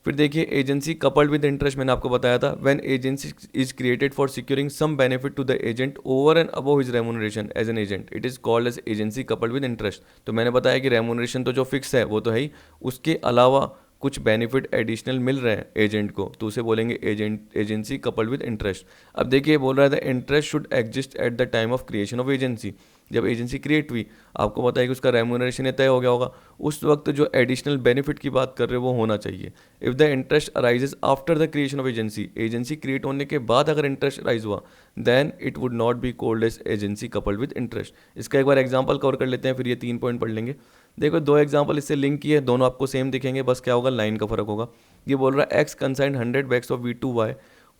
[SPEAKER 1] फिर देखिए, एजेंसी कपल्ड विद इंटरेस्ट, मैंने आपको बताया था, when agency is created for securing some benefit to the agent over and above his remuneration as an agent, it is called as agency coupled with interest. तो मैंने बताया कि remuneration तो जो फिक्स है वो तो है ही, उसके अलावा कुछ बेनिफिट एडिशनल मिल रहे हैं एजेंट को, तो उसे बोलेंगे एजेंसी कपल्ड विद इंटरेस्ट। अब देखिए, बोल रहा है the interest should exist at the time of creation of agency. जब एजेंसी क्रिएट हुई, आपको पता है कि उसका रेमुनरेशन तय हो गया होगा, उस वक्त जो एडिशनल बेनिफिट की बात कर रहे हो वो होना चाहिए। If the interest arises after the creation of agency, agency create होने के बाद अगर इंटरेस्ट अराइज हुआ, then it would not be called as agency coupled with interest. इसका एक बार एग्जाम्पल कवर कर लेते हैं, फिर ये 3 पॉइंट पढ़ लेंगे। देखो, 2 एग्जाम्पल इससे लिंक किए, दोनों आपको सेम दिखेंगे, बस क्या होगा, लाइन का फर्क होगा। ये बोल रहा है X consigned 100 bags of wheat to Y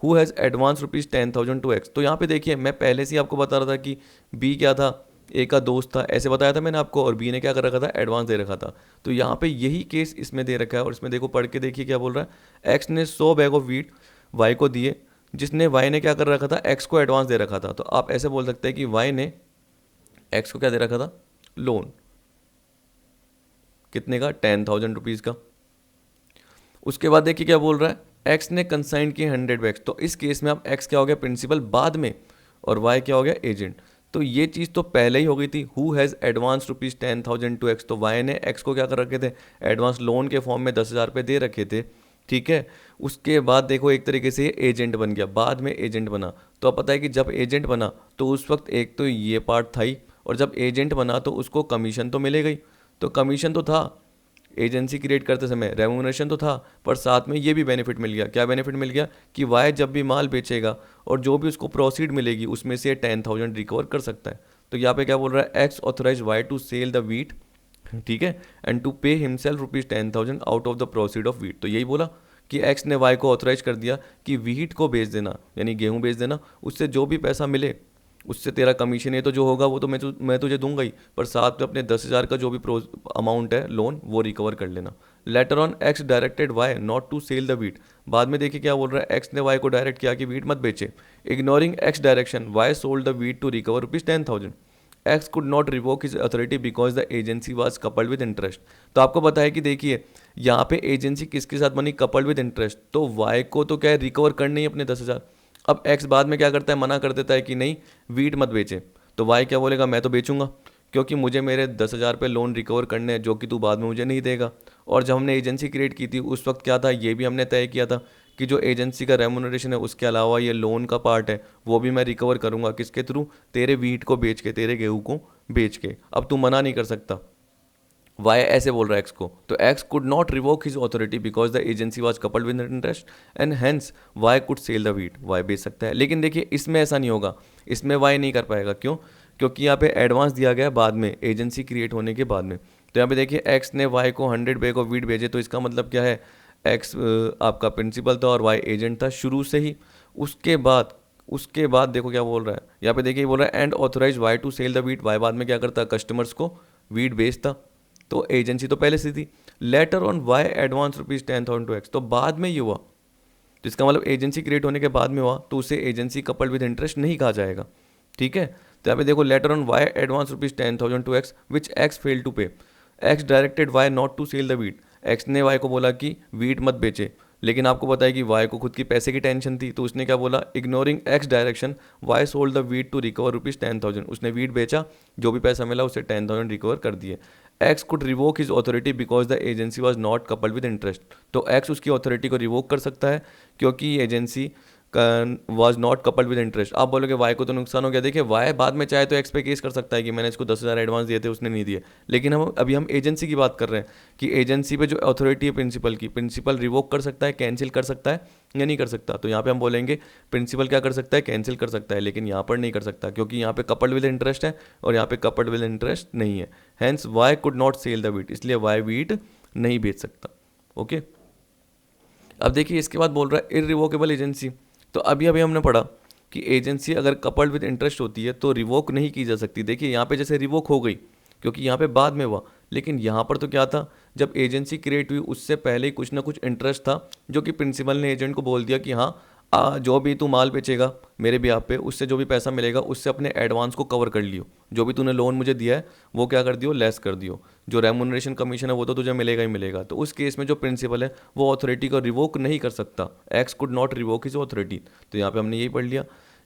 [SPEAKER 1] who has advance ₹10,000 to X. तो यहाँ पे देखिए, मैं पहले से ही आपको बता रहा था कि बी क्या था, ए का दोस्त था, ऐसे बताया था मैंने आपको, और बी ने क्या कर रखा था, एडवांस दे रखा था। तो यहाँ पे यही केस इसमें दे रखा है, और इसमें देखो पढ़ के देखिए क्या बोल रहा है, एक्स ने 100 बैग ऑफ वीट वाई को दिए, जिसने वाई ने क्या कर रखा था, एक्स को एडवांस दे रखा था। तो आप ऐसे बोल सकते हैं कि वाई ने एक्स को क्या दे रखा था, लोन, कितने का, 10,000 रुपीज़ का। उसके बाद देखिए क्या बोल रहा है, एक्स ने कंसाइन किए 100 बैग्स। तो इस केस में आप एक्स क्या हो गया, प्रिंसिपल बाद में, और वाई क्या हो गया, एजेंट। तो ये चीज़ तो पहले ही हो गई थी, who has advance ₹10,000 to X. तो वाई ने एक्स को क्या कर रखे थे, एडवांस लोन के फॉर्म में 10,000 रुपये दे रखे थे। ठीक है, उसके बाद देखो एक तरीके से एजेंट बन गया, बाद में एजेंट बना। तो अब पता है कि जब एजेंट बना तो उस वक्त एक तो ये पार्ट था ही, और जब एजेंट बना तो उसको कमीशन तो मिलेगा ही। तो कमीशन तो था एजेंसी क्रिएट करते समय, रेम्यूनरेशन तो था, पर साथ में ये भी बेनिफिट मिल गया। क्या बेनिफिट मिल गया कि वाई जब भी माल बेचेगा और जो भी उसको प्रोसीड मिलेगी उसमें से 10,000 रिकवर कर सकता है। तो यहाँ पे क्या बोल रहा है, X authorise Y to sell the wheat, ठीक है, and to pay himself ₹10,000 out of the proceed of wheat. तो यही बोला कि एक्स ने वाई को ऑथराइज कर दिया कि वीट को बेच देना, यानी गेहूँ बेच देना, उससे जो भी पैसा मिले उससे तेरा कमीशन है तो जो होगा वो तो मैं तुझे दूंगा ही, पर साथ में अपने 10,000 का जो भी अमाउंट है लोन वो रिकवर कर लेना। Later on X directed Y not to sell the wheat. बाद में देखिए क्या बोल रहा है, एक्स ने वाई को डायरेक्ट किया कि वीट मत बेचे। Ignoring X direction Y sold the wheat to recover ₹10,000। X could not revoke his authority because the agency was coupled with interest. तो आपको बताया कि देखिए यहाँ पे एजेंसी किसके साथ बनी, कपल्ड विद इंटरेस्ट। तो वाई को तो क्या है, रिकवर करने ही अपने 10,000। अब एक्स बाद में क्या करता है, मना कर देता है कि नहीं वीट मत बेचे। तो वाई क्या बोलेगा, मैं तो बेचूंगा, क्योंकि मुझे मेरे 10,000 पे लोन रिकवर करने हैं जो कि तू बाद में मुझे नहीं देगा। और जब हमने एजेंसी क्रिएट की थी उस वक्त क्या था, ये भी हमने तय किया था कि जो एजेंसी का रेमुनरेशन है उसके अलावा ये लोन का पार्ट है वो भी मैं रिकवर करूँगा, किसके थ्रू, तेरे वीट को बेच के, तेरे गेहूँ को बेच के। अब तू मना नहीं कर सकता। वाई ऐसे बोल रहा है एक्स को, तो X could not revoke his authority because the agency was coupled with interest and hence Y could sell the wheat, Y बेच सकता है। लेकिन देखिए इसमें ऐसा नहीं होगा, इसमें वाई नहीं कर पाएगा। क्यों? क्योंकि यहाँ पे एडवांस दिया गया है बाद में, एजेंसी क्रिएट होने के बाद में। तो यहाँ पे देखिए एक्स ने वाई को 100 बैग ऑफ वीट भेजे, तो इसका मतलब क्या है, एक्स आपका प्रिंसिपल था और वाई एजेंट था शुरू से ही। उसके बाद देखो क्या बोल रहा है यहाँ पे, देखिए बोल रहा है and authorise Y to sell the wheat, Y बाद में क्या करता, कस्टमर्स को वीट बेचता। तो एजेंसी तो पहले से थी। Later on Y advance ₹10,000 to X, तो बाद में ये हुआ, तो इसका मतलब एजेंसी क्रिएट होने के बाद में हुआ, तो उसे एजेंसी कपल्ड विद इंटरेस्ट नहीं कहा जाएगा। ठीक है, तो यहाँ पे देखो later on Y advance ₹10,000 to X which X fail to pay, X directed Y not to sell the wheat, X ने वाई को बोला कि वीट मत बेचे, लेकिन आपको पता है कि वाई को खुद की पैसे की टेंशन थी, तो उसने क्या बोला, ignoring X direction Y sold the wheat to recover ₹10,000, उसने वीट बेचा, जो भी पैसा मिला उसे 10,000 रिकवर कर दिए। X could revoke his authority because the agency was not coupled with interest, तो एक्स उसकी ऑथोरिटी को रिवोक कर सकता है क्योंकि agency was not coupled with interest. आप बोलोगे वाई को तो नुकसान हो गया, देखिए वाई बाद में चाहे तो एक्स पे केस कर सकता है कि मैंने इसको 10,000 एडवांस दिए थे उसने नहीं दिए, लेकिन हम एजेंसी की बात कर रहे हैं कि एजेंसी पे जो अथॉरिटी है प्रिंसिपल की, प्रिंसिपल रिवोक कर सकता है, कैंसिल कर सकता है या नहीं कर सकता। तो यहाँ पे हम बोलेंगे प्रिंसिपल क्या कर सकता है, कैंसिल कर सकता है, लेकिन यहाँ पर नहीं कर सकता क्योंकि यहाँ पे कपल्ड विद इंटरेस्ट है और यहाँ पे कपल्ड विद इंटरेस्ट नहीं है। Hence Y could not sell the wheat, इसलिए वाई वीट नहीं बेच सकता। ओके, अब देखिए इसके बाद बोल रहा है इररिवोकेबल एजेंसी। तो अभी हमने पढ़ा कि एजेंसी अगर कपल्ड विद इंटरेस्ट होती है तो रिवोक नहीं की जा सकती। देखिए यहाँ पे जैसे रिवोक हो गई क्योंकि यहाँ पे बाद में हुआ, लेकिन यहाँ पर तो क्या था, जब एजेंसी क्रिएट हुई उससे पहले ही कुछ ना कुछ इंटरेस्ट था जो कि प्रिंसिपल ने एजेंट को बोल दिया कि हाँ जो भी तू माल बेचेगा मेरे बिहाफ पे, उससे जो भी पैसा मिलेगा उससे अपने एडवांस को कवर कर लियो, जो भी तूने लोन मुझे दिया है वो क्या कर दियो, लेस कर दियो, जो रेमुनरेशन कमीशन है वो तो तुझे मिलेगा ही मिलेगा। तो उस केस में जो प्रिंसिपल है वो अथॉरिटी को रिवोक नहीं कर सकता, x could not revoke his authority. तो यहाँ पे हमने यही पढ़ लिया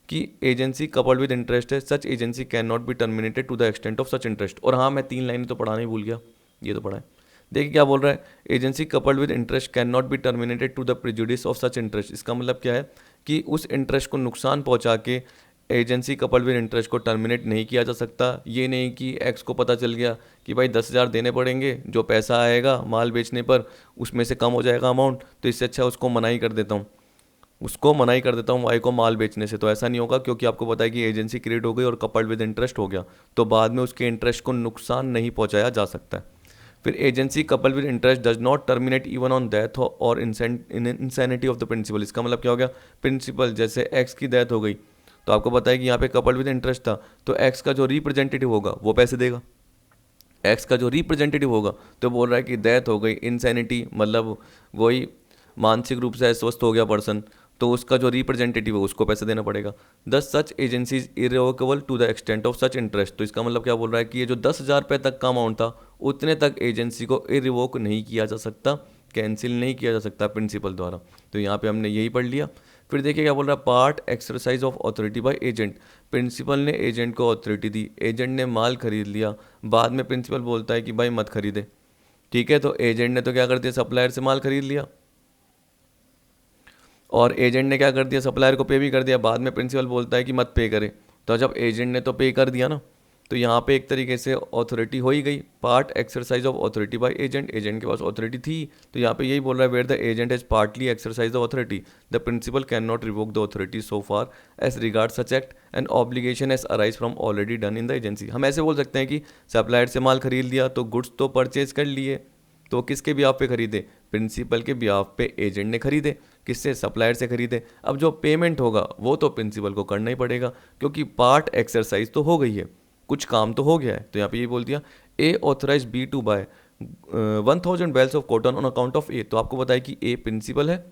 [SPEAKER 1] कि एजेंसी कपल्ड विद इंटरेस्ट है, such agency can not be terminated to the extent of such interest. और हाँ, मैं 3 लाइनें तो पढ़ाना ही भूल गया, ये तो पढ़ा है। देखिए क्या बोल रहा है, agency coupled with interest can not be terminated to the prejudice of such interest. इसका मतलब क्या है कि उस इंटरेस्ट को नुकसान पहुंचा के एजेंसी कपल्ड विद इंटरेस्ट को टर्मिनेट नहीं किया जा सकता। ये नहीं कि एक्स को पता चल गया कि भाई 10,000 देने पड़ेंगे, जो पैसा आएगा माल बेचने पर उसमें से कम हो जाएगा अमाउंट, तो इससे अच्छा उसको मनाही कर देता हूँ, वाई को माल बेचने से। तो ऐसा नहीं होगा क्योंकि आपको पता है कि एजेंसी क्रिएट हो गई और कपल्ड विद इंटरेस्ट हो गया, तो बाद में उसके इंटरेस्ट को नुकसान नहीं पहुंचाया जा सकता है। फिर agency couple with interest does not terminate even on death और इंसैनिटी ऑफ द प्रिंसिपल। इसका मतलब क्या हो गया, प्रिंसिपल जैसे एक्स की डेथ हो गई तो आपको पता है कि यहाँ पे कपल विद इंटरेस्ट था, तो एक्स का जो रिप्रेजेंटेटिव होगा वो पैसे देगा, एक्स का जो रिप्रेजेंटेटिव होगा। तो बोल रहा है कि डेथ हो गई, इंसैनिटी मतलब वही मानसिक रूप से अस्वस्थ हो गया पर्सन, तो उसका जो रिप्रेजेंटेटिव है उसको पैसे देना पड़ेगा। Thus such agencies irrevocable to the extent of such interest. तो इसका मतलब क्या बोल रहा है कि ये जो 10,000 रुपये तक का अमाउंट था उतने तक एजेंसी को इरिवोक नहीं किया जा सकता, कैंसिल नहीं किया जा सकता प्रिंसिपल द्वारा। तो यहाँ पे हमने यही पढ़ लिया। फिर देखिए क्या बोल रहा है, part exercise of authority by agent. Principal ने एजेंट को अथॉरिटी दी, एजेंट ने माल खरीद लिया, बाद में प्रिंसिपल बोलता है कि भाई मत खरीदे। ठीक है, तो एजेंट ने तो क्या कर दिया, सप्लायर से माल खरीद लिया और एजेंट ने क्या कर दिया, सप्लायर को पे भी कर दिया। बाद में प्रिंसिपल बोलता है कि मत पे करे, तो जब एजेंट ने तो पे कर दिया ना, तो यहाँ पे एक तरीके से ऑथोरिटी हो ही गई। Part exercise of authority by agent, agent के पास ऑथोरिटी थी, तो यहाँ पे यही बोल रहा है where the agent has partly exercise the authority the principal can not revoke the authority so far as regard such act and obligation as arise from already done in the agency. हम ऐसे बोल सकते हैं कि supplier से माल खरीद लिया तो गुड्स तो परचेज कर लिए, तो किसके बिहाफ पे खरीदे, प्रिंसिपल के बिहाफ पे एजेंट ने खरीदे, किससे, सप्लायर से खरीदे। अब जो पेमेंट होगा वो तो प्रिंसिपल को करना ही पड़ेगा क्योंकि पार्ट एक्सरसाइज तो हो गई है, कुछ काम तो हो गया है। तो यहाँ पे ये बोल दिया A authorise B to buy 1,000 bales of cotton on account of A. तो आपको पता है कि ए प्रिंसिपल है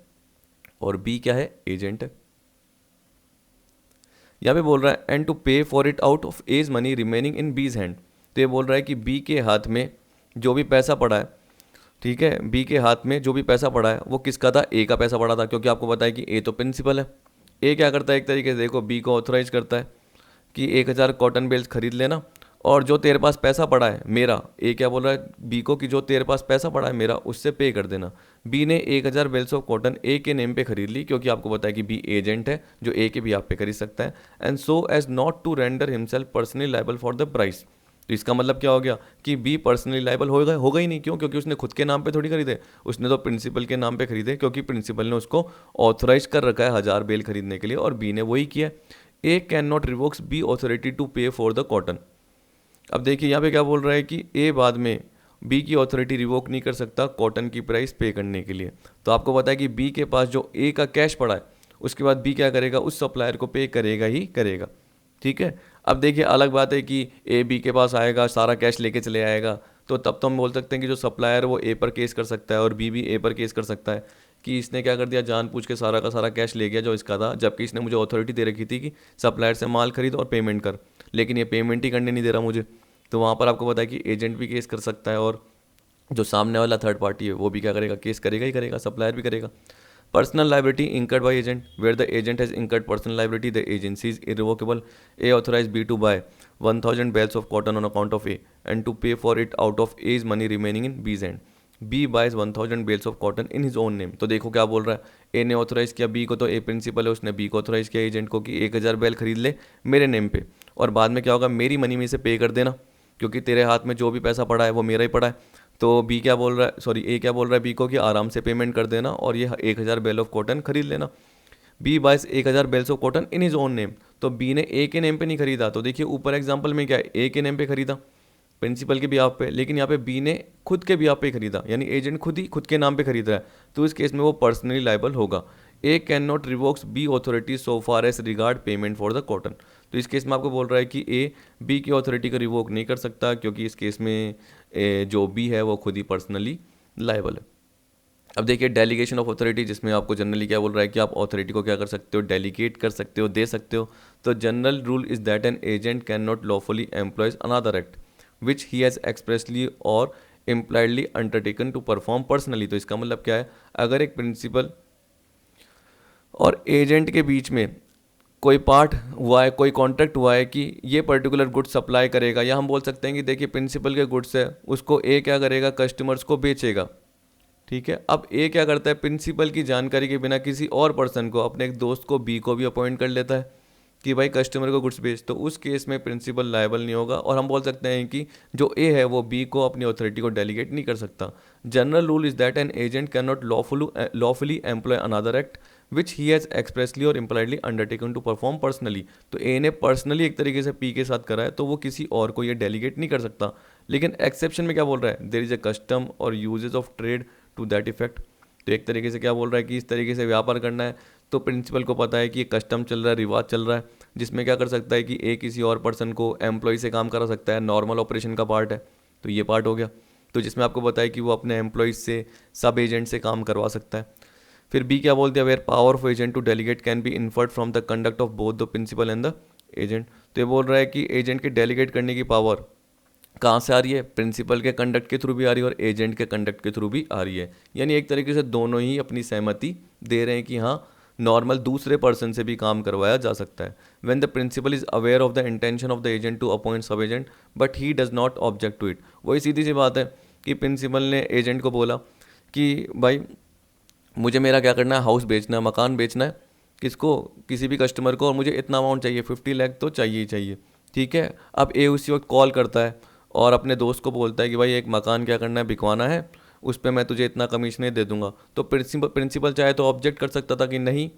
[SPEAKER 1] और बी क्या है, एजेंट है। यहाँ पे बोल रहा है and to pay for it out of A's money remaining in B's hand. तो ये बोल रहा है कि बी के हाथ में जो भी पैसा पड़ा है, ठीक है, बी के हाथ में जो भी पैसा पड़ा है वो किसका था, ए का पैसा पड़ा था, क्योंकि आपको पता है कि ए तो प्रिंसिपल है। ए क्या करता है, एक तरीके से देखो बी को ऑथराइज करता है कि 1,000 कॉटन बेल्स खरीद लेना और जो तेरे पास पैसा पड़ा है मेरा, ए क्या बोल रहा है बी को कि जो तेरे पास पैसा पड़ा है मेरा उससे पे कर देना। बी ने 1000 बेल्स ऑफ कॉटन ए के नेम पे खरीद ली, क्योंकि आपको पता है कि बी एजेंट है जो ए के भी आप पे खरीद सकता है, and so as not to render himself personally liable for the price. तो इसका मतलब क्या हो गया कि बी पर्सनली लाइबल होगा ही नहीं। क्यों? क्योंकि उसने खुद के नाम पे थोड़ी खरीदे, उसने तो प्रिंसिपल के नाम पे खरीदे, क्योंकि प्रिंसिपल ने उसको ऑथराइज कर रखा है 1000 बेल खरीदने के लिए, और बी ने वही किया। A can not revokes B authority to pay for the cotton. अब देखिए यहाँ पे क्या बोल रहा है कि ए बाद में बी की ऑथोरिटी रिवोक नहीं कर सकता कॉटन की प्राइस पे करने के लिए। तो आपको पता है कि बी के पास जो ए का कैश पड़ा है उसके बाद बी क्या करेगा, उस सप्लायर को पे करेगा ही करेगा। ठीक है। अब देखिए अलग बात है कि ए बी के पास आएगा सारा कैश लेके चले आएगा, तो तब तो हम बोल सकते हैं कि जो सप्लायर वो ए पर केस कर सकता है और बी भी ए पर केस कर सकता है कि इसने क्या कर दिया, जानबूझ के सारा का सारा कैश ले गया जो इसका था, जबकि इसने मुझे अथॉरिटी दे रखी थी कि सप्लायर से माल खरीद और पेमेंट कर, लेकिन ये पेमेंट ही करने नहीं दे रहा मुझे। तो वहाँ पर आपको पता है कि एजेंट भी केस कर सकता है और जो सामने वाला थर्ड पार्टी है वो भी क्या करेगा, केस करेगा ही करेगा, सप्लायर भी करेगा। Personal liability incurred by agent, where the agent has incurred personal liability the agency is irrevocable. A authorise B to buy 1000 bales of cotton on account of A and to pay for it out of A's money remaining in B's hand. B buys 1000 bales of cotton in his own name. तो देखो क्या बोल रहा है, ए ने authorise किया B को, तो ए प्रिंसिपल है उसने बी को ऑथराइज किया एजेंट को कि 1000 बेल खरीद ले मेरे नेम पे, और बाद में क्या होगा, मेरी मनी में से पे कर देना, क्योंकि तेरे हाथ में जो भी पैसा पड़ा है वो मेरा ही पड़ा है। तो बी क्या बोल रहा है, सॉरी ए क्या बोल रहा है बी को कि आराम से पेमेंट कर देना और ये 1000 बेल ऑफ कॉटन खरीद लेना। B buys 1000 bales of cotton in his own name. तो बी ने ए के नेम पे नहीं खरीदा, तो देखिए ऊपर एग्जांपल में क्या है, ए के नेम पे खरीदा प्रिंसिपल के बिहाफ पे, लेकिन यहाँ पे बी ने खुद के बिहाफ पे खरीदा, यानी एजेंट खुद ही खुद के नाम पे खरीद रहा है, तो इस केस में वो पर्सनली लाइबल होगा। A can not revokes B authority so far as regard payment for the cotton. तो इस केस में आपको बोल रहा है कि ए बी की ऑथोरिटी को रिवोक नहीं कर सकता, क्योंकि इस केस में जो बी है वो खुद ही पर्सनली लाइबल है। अब देखिए डेलीगेशन ऑफ अथॉरिटी, जिसमें आपको जनरली क्या बोल रहा है कि आप अथॉरिटी को क्या कर सकते हो, डेलीगेट कर सकते हो, दे सकते हो। तो general rule is that an agent can not lawfully employs another act which he has expressly or impliedly undertaken to perform personally. तो इसका मतलब क्या है, अगर एक प्रिंसिपल और एजेंट के बीच में कोई पार्ट हुआ है, कोई कॉन्ट्रैक्ट हुआ है कि ये पर्टिकुलर गुड्स सप्लाई करेगा, या हम बोल सकते हैं कि देखिए प्रिंसिपल के गुड्स है उसको ए क्या करेगा, कस्टमर्स को बेचेगा। ठीक है। अब ए क्या करता है, प्रिंसिपल की जानकारी के बिना किसी और पर्सन को, अपने एक दोस्त को बी को भी अपॉइंट कर लेता है कि भाई कस्टमर को गुड्स बेच, तो उस केस में प्रिंसिपल लायबल नहीं होगा, और हम बोल सकते हैं कि जो ए है वो बी को अपनी अथॉरिटी को डेलीगेट नहीं कर सकता। General rule is that an agent can not lawfully employ another act which he has expressly or impliedly undertaken to perform personally. तो ए ने पर्सनली एक तरीके से पी के साथ करा है, तो वो किसी और को ये डेलीगेट नहीं कर सकता। लेकिन एक्सेप्शन में क्या बोल रहा है, there is a custom or usages of trade to that effect. तो एक तरीके से क्या बोल रहा है कि इस तरीके से व्यापार करना है, तो प्रिंसिपल को पता है कि ये कस्टम चल रहा है, रिवाज चल रहा है, जिसमें क्या कर सकता है कि ए किसी और पर्सन को एम्प्लॉय से काम करा सकता है, नॉर्मल ऑपरेशन का पार्ट है, तो ये पार्ट हो गया। तो जिसमें आपको पता है कि वो अपने एम्प्लॉयज़ से, सब एजेंट से काम करवा सकता है। फिर बी क्या बोलते हैं, where power of agent to delegate can be inferred from the conduct of both the principal and the agent. तो ये बोल रहा है कि एजेंट के डेलीगेट करने की पावर कहाँ से आ रही है, प्रिंसिपल के कंडक्ट के थ्रू भी आ रही है और एजेंट के कंडक्ट के थ्रू भी आ रही है। यानी एक तरीके से दोनों ही अपनी सहमति दे रहे हैं कि हाँ नॉर्मल दूसरे पर्सन से भी काम करवाया जा सकता है। When the principal is aware of the intention of the agent to appoint sub agent but he does not object to it. वही सीधी सी बात है कि प्रिंसिपल ने एजेंट को बोला कि भाई मुझे मेरा क्या करना है, हाउस बेचना है, मकान बेचना है, किसको, किसी भी कस्टमर को, और मुझे इतना अमाउंट चाहिए, 50 लाख तो चाहिए ही चाहिए। ठीक है। अब ए उसी वक्त कॉल करता है और अपने दोस्त को बोलता है कि भाई एक मकान क्या करना है, बिकवाना है, उस पर मैं तुझे इतना कमीशन दे दूंगा। तो प्रिंसिपल चाहे तो ऑब्जेक्ट कर सकता था कि नहीं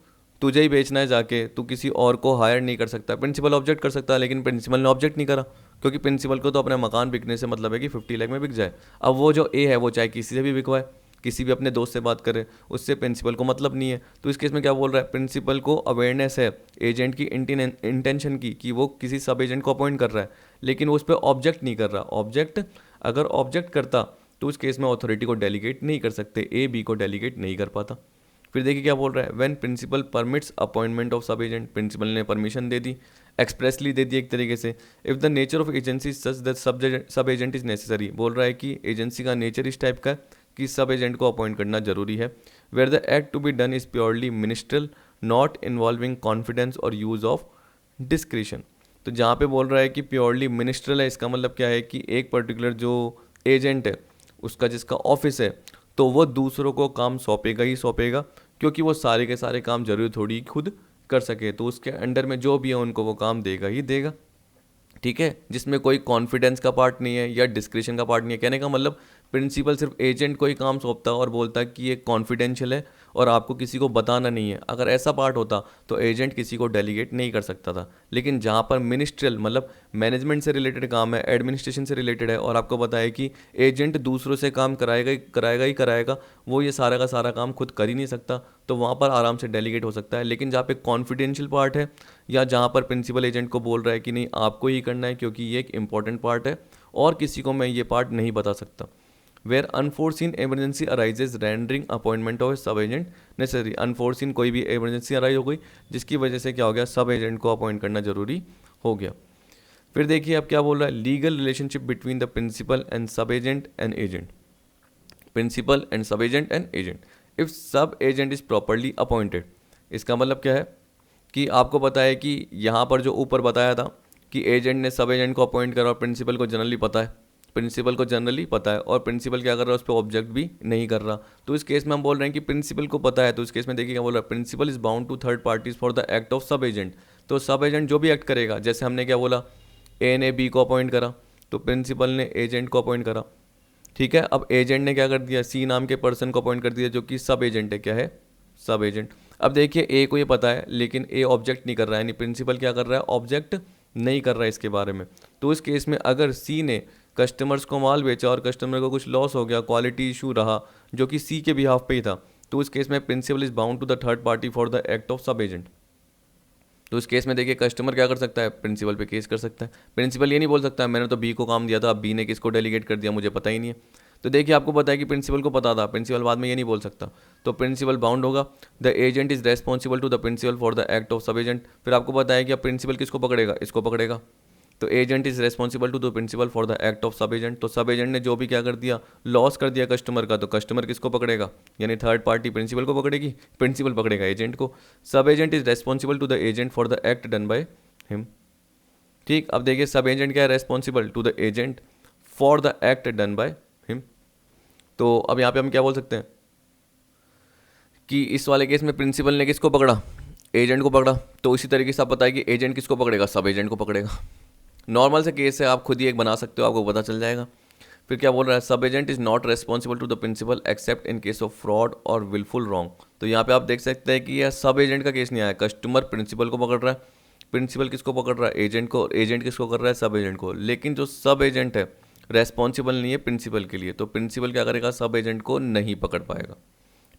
[SPEAKER 1] तुझे ही बेचना है जाके, तू किसी और को हायर नहीं कर सकता। प्रिंसिपल ऑब्जेक्ट कर सकता है, लेकिन प्रिंसिपल ने ऑब्जेक्ट नहीं करा, क्योंकि प्रिंसिपल को तो अपना मकान बिकने से मतलब है कि 50 लाख में बिक जाए। अब वो जो ए है वो चाहे किसी से भी बिकवाए, किसी भी अपने दोस्त से बात करे, उससे प्रिंसिपल को मतलब नहीं है। तो इस केस में क्या बोल रहा है, प्रिंसिपल को अवेयरनेस है एजेंट की इंटेंशन की कि वो किसी सब एजेंट को अपॉइंट कर रहा है, लेकिन वो उस पर ऑब्जेक्ट नहीं कर रहा। ऑब्जेक्ट अगर ऑब्जेक्ट करता तो उस केस में अथॉरिटी को डेलीगेट नहीं कर सकते, ए बी को डेलीगेट नहीं कर पाता। फिर देखिए क्या बोल रहा है, when principal permits appointment of sub agent, principal ने परमिशन दे दी, एक्सप्रेसली दे दी एक तरीके से। If the nature of agency such that sub agent is necessary, बोल रहा है कि एजेंसी का नेचर इस टाइप का कि सब एजेंट को अपॉइंट करना जरूरी है। Where the act to be done is purely ministerial not involving confidence or use of discretion. तो जहाँ पे बोल रहा है कि प्योरली मिनिस्ट्रल है, इसका मतलब क्या है कि एक पर्टिकुलर जो एजेंट है उसका जिसका ऑफिस है तो वो दूसरों को काम सौंपेगा ही सौंपेगा, क्योंकि वो सारे के सारे काम जरूरी थोड़ी खुद कर सके, तो उसके अंडर में जो भी है उनको वो काम देगा ही देगा। ठीक है, जिसमें कोई कॉन्फिडेंस का पार्ट नहीं है या डिस्क्रिशन का पार्ट नहीं है। कहने का मतलब प्रिंसिपल सिर्फ एजेंट को ही काम सौंपता है और बोलता है कि ये कॉन्फिडेंशियल है और आपको किसी को बताना नहीं है। अगर ऐसा पार्ट होता तो एजेंट किसी को डेलीगेट नहीं कर सकता था। लेकिन जहाँ पर मिनिस्ट्रियल मतलब मैनेजमेंट से रिलेटेड काम है, एडमिनिस्ट्रेशन से रिलेटेड है, और आपको पता है कि एजेंट दूसरों से काम कराएगा ही कराएगा, वो ये सारा का सारा काम खुद कर ही नहीं सकता, तो वहाँ पर आराम से डेलीगेट हो सकता है। लेकिन जहाँ पे कॉन्फिडेंशियल पार्ट है या जहाँ पर प्रिंसिपल एजेंट को बोल रहा है कि नहीं आपको ही करना है क्योंकि ये एक इंपॉर्टेंट पार्ट है और किसी को मैं ये पार्ट नहीं बता सकता, where unforeseen emergency arises rendering appointment of sub agent necessary. Unforeseen कोई भी इमरजेंसी अराइज हो गई जिसकी वजह से क्या हो गया, सब एजेंट को अपॉइंट करना जरूरी हो गया। फिर देखिए अब क्या बोल रहा है, legal relationship between the principal and sub agent and agent. Principal and sub agent and agent, if sub agent is properly appointed, इसका मतलब क्या है कि आपको पता है कि यहाँ पर जो ऊपर बताया था कि एजेंट ने सब एजेंट को अपॉइंट करा और प्रिंसिपल को जनरली पता है, प्रिंसिपल को जनरली पता है और प्रिंसिपल क्या कर रहा है, उस पर ऑब्जेक्ट भी नहीं कर रहा। तो इस केस में हम बोल रहे हैं कि प्रिंसिपल को पता है, तो इस केस में देखिए क्या बोल रहा है, principal is bound to third parties for the act of sub agent. तो सब एजेंट जो भी एक्ट करेगा, जैसे हमने क्या बोला, ए ने बी को अपॉइंट करा तो प्रिंसिपल ने एजेंट को अपॉइंट करा। ठीक है, अब एजेंट ने क्या कर दिया, सी नाम के पर्सन को अपॉइंट कर दिया जो कि सब एजेंट है। क्या है, सब एजेंट। अब देखिए ए को ये पता है लेकिन ए ऑब्जेक्ट नहीं कर रहा है, यानी प्रिंसिपल क्या कर रहा है, ऑब्जेक्ट नहीं कर रहा है इसके बारे में। तो इस केस में अगर सी ने कस्टमर्स को माल बेचा और कस्टमर को कुछ लॉस हो गया, क्वालिटी इशू रहा जो कि सी के बिहाफ पे ही था, तो इस केस में principal is bound to the third party for the act of sub agent. तो इस केस में देखिए कस्टमर क्या कर सकता है, प्रिंसिपल पे केस कर सकता है। प्रिंसिपल ये नहीं बोल सकता मैंने तो बी को काम दिया था, अब बी ने किसको डेलीगेट कर दिया मुझे पता ही नहीं है। तो देखिए आपको पता है कि प्रिंसिपल को पता था, प्रिंसिपल बाद में ये नहीं बोल सकता, तो प्रिंसिपल बाउंड होगा। The agent is responsible to the principal for the act of sub agent. फिर आपको पता है कि अब प्रिंसिपल किसको पकड़ेगा, इसको पकड़ेगा। तो agent is responsible to the principal for the act of sub agent. तो सब एजेंट ने जो भी क्या कर दिया, लॉस कर दिया कस्टमर का, तो कस्टमर किसको पकड़ेगा, यानी थर्ड पार्टी प्रिंसिपल को पकड़ेगी, प्रिंसिपल पकड़ेगा एजेंट को। Sub agent is responsible to the agent for the act done by him. ठीक, अब देखिए सब एजेंट क्या है, responsible to the agent for the act done by him. तो अब यहाँ पे हम क्या बोल सकते हैं कि इस वाले केस में प्रिंसिपल ने किसको पकड़ा, एजेंट को पकड़ा। तो इसी तरीके से आप पता है कि एजेंट किसको पकड़ेगा, सब एजेंट को पकड़ेगा। नॉर्मल से केस है, आप खुद ही एक बना सकते हो, आपको पता चल जाएगा। फिर क्या बोल रहा है, sub agent is not responsible to the principal except in case of fraud और विलफुल रॉन्ग। तो यहाँ पे आप देख सकते हैं कि यह सब एजेंट का केस नहीं आया, कस्टमर प्रिंसिपल को पकड़ रहा है, प्रिंसिपल किसको पकड़ रहा है, एजेंट को, एजेंट किसको कर रहा है, सब एजेंट को। लेकिन जो सब एजेंट है रेस्पॉन्सिबल नहीं है प्रिंसिपल के लिए, तो प्रिंसिपल क्या करेगा, सब एजेंट को नहीं पकड़ पाएगा।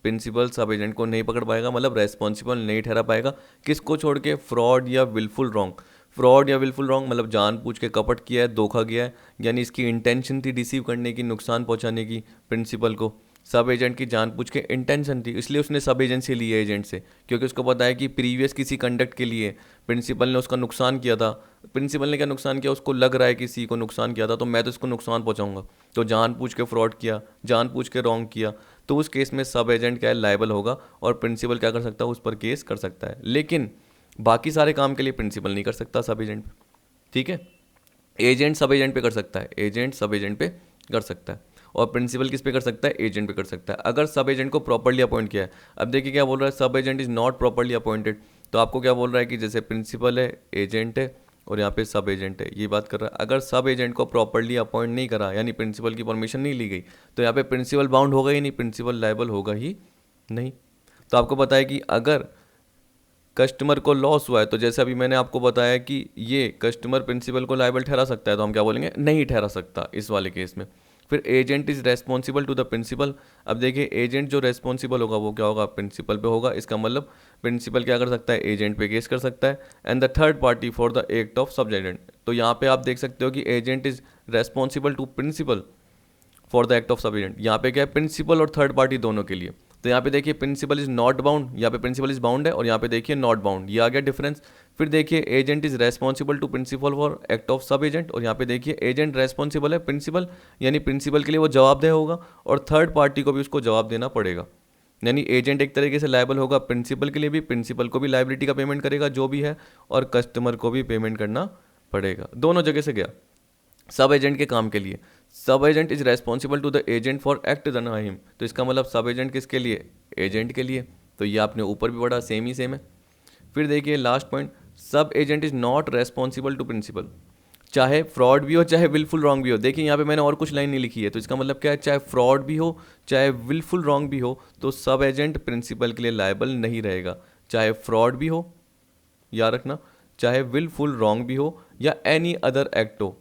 [SPEAKER 1] प्रिंसिपल सब एजेंट को नहीं पकड़ पाएगा मतलब रेस्पॉन्सिबल नहीं ठहरा पाएगा, किसको छोड़ के, फ्रॉड या विलफुल रॉन्ग। फ्रॉड या विलफुल रॉन्ग मतलब जानबूझ के कपट किया है, धोखा किया है, यानी इसकी इंटेंशन थी डिसीव करने की, नुकसान पहुंचाने की प्रिंसिपल को। सब एजेंट की जानबूझ के इंटेंशन थी, इसलिए उसने सब एजेंसी ली है एजेंट से, क्योंकि उसको पता है कि प्रीवियस किसी कंडक्ट के लिए प्रिंसिपल ने उसका नुकसान किया था। प्रिंसिपल ने क्या नुकसान किया, उसको लग रहा है कि सी को नुकसान किया था, तो मैं तो इसको नुकसान पहुंचाऊंगा, तो जानबूझ के फ्रॉड किया, जानबूझ के रॉन्ग किया। तो उस केस में सब एजेंट क्या है, लायबल होगा और प्रिंसिपल क्या कर सकता है, उस पर केस कर सकता है। लेकिन बाकी सारे काम के लिए प्रिंसिपल नहीं कर सकता सब एजेंट पे। ठीक है, एजेंट सब एजेंट पे कर सकता है, एजेंट सब एजेंट पे कर सकता है, और प्रिंसिपल किस पे कर सकता है, एजेंट पे कर सकता है, अगर सब एजेंट को प्रॉपर्ली अपॉइंट किया है। अब देखिए क्या बोल रहा है, sub agent is not properly appointed. तो आपको क्या बोल रहा है कि जैसे प्रिंसिपल है, एजेंट है और यहाँ पे सब एजेंट है, ये बात कर रहा है। अगर सब एजेंट को प्रॉपर्ली अपॉइंट नहीं करा, यानी प्रिंसिपल की परमिशन नहीं ली गई, तो यहाँ पे प्रिंसिपल बाउंड होगा ही नहीं, प्रिंसिपल लायबल होगा ही नहीं। तो आपको पता है कि अगर कस्टमर को लॉस हुआ है, तो जैसे अभी मैंने आपको बताया कि ये कस्टमर प्रिंसिपल को लायबल ठहरा सकता है, तो हम क्या बोलेंगे, नहीं ठहरा सकता इस वाले केस में। फिर agent is responsible to the principal. अब देखिए एजेंट जो रेस्पॉन्सिबल होगा वो क्या होगा, प्रिंसिपल पे होगा। इसका मतलब प्रिंसिपल क्या कर सकता है, एजेंट पे केस कर सकता है। And the third party for the act of sub agent. तो यहाँ पे आप देख सकते हो कि agent is responsible to principal for the act of sub agent. यहाँ पे क्या है, प्रिंसिपल और थर्ड पार्टी दोनों के लिए। तो यहाँ पे देखिए प्रिंसिपल इज नॉट बाउंड, यहाँ पे प्रिंसिपल इज बाउंड है और यहाँ पे देखिए नॉट बाउंड, ये आ गया डिफरेंस। फिर देखिए agent is responsible to principal for act of sub agent, और यहाँ पे देखिए एजेंट रेस्पॉन्सिबल है प्रिंसिपल, यानी प्रिंसिपल के लिए वो जवाबदेह होगा और थर्ड पार्टी को भी उसको जवाब देना पड़ेगा। यानी एजेंट एक तरीके से लायबल होगा प्रिंसिपल के लिए भी, प्रिंसिपल को भी लाइबिलिटी का पेमेंट करेगा जो भी है, और कस्टमर को भी पेमेंट करना पड़ेगा, दोनों जगह से गया। सब एजेंट के काम के लिए, sub agent is responsible to the agent for act done by him, तो इसका मतलब सब एजेंट किसके लिए, एजेंट के लिए। तो ये आपने ऊपर भी पढ़ा, सेम ही सेम है। फिर देखिए last point, sub agent is not responsible to principal, चाहे फ्रॉड भी हो चाहे विलफुल रॉन्ग भी हो। देखिए यहाँ पे मैंने और कुछ लाइन नहीं लिखी है, तो इसका मतलब क्या है, चाहे फ्रॉड भी हो चाहे विलफुल रॉन्ग भी हो तो सब एजेंट प्रिंसिपल के लिए लायबल नहीं रहेगा। चाहे फ्रॉड भी हो, याद रखना, चाहे विलफुल रॉन्ग भी हो या एनी अदर एक्ट हो,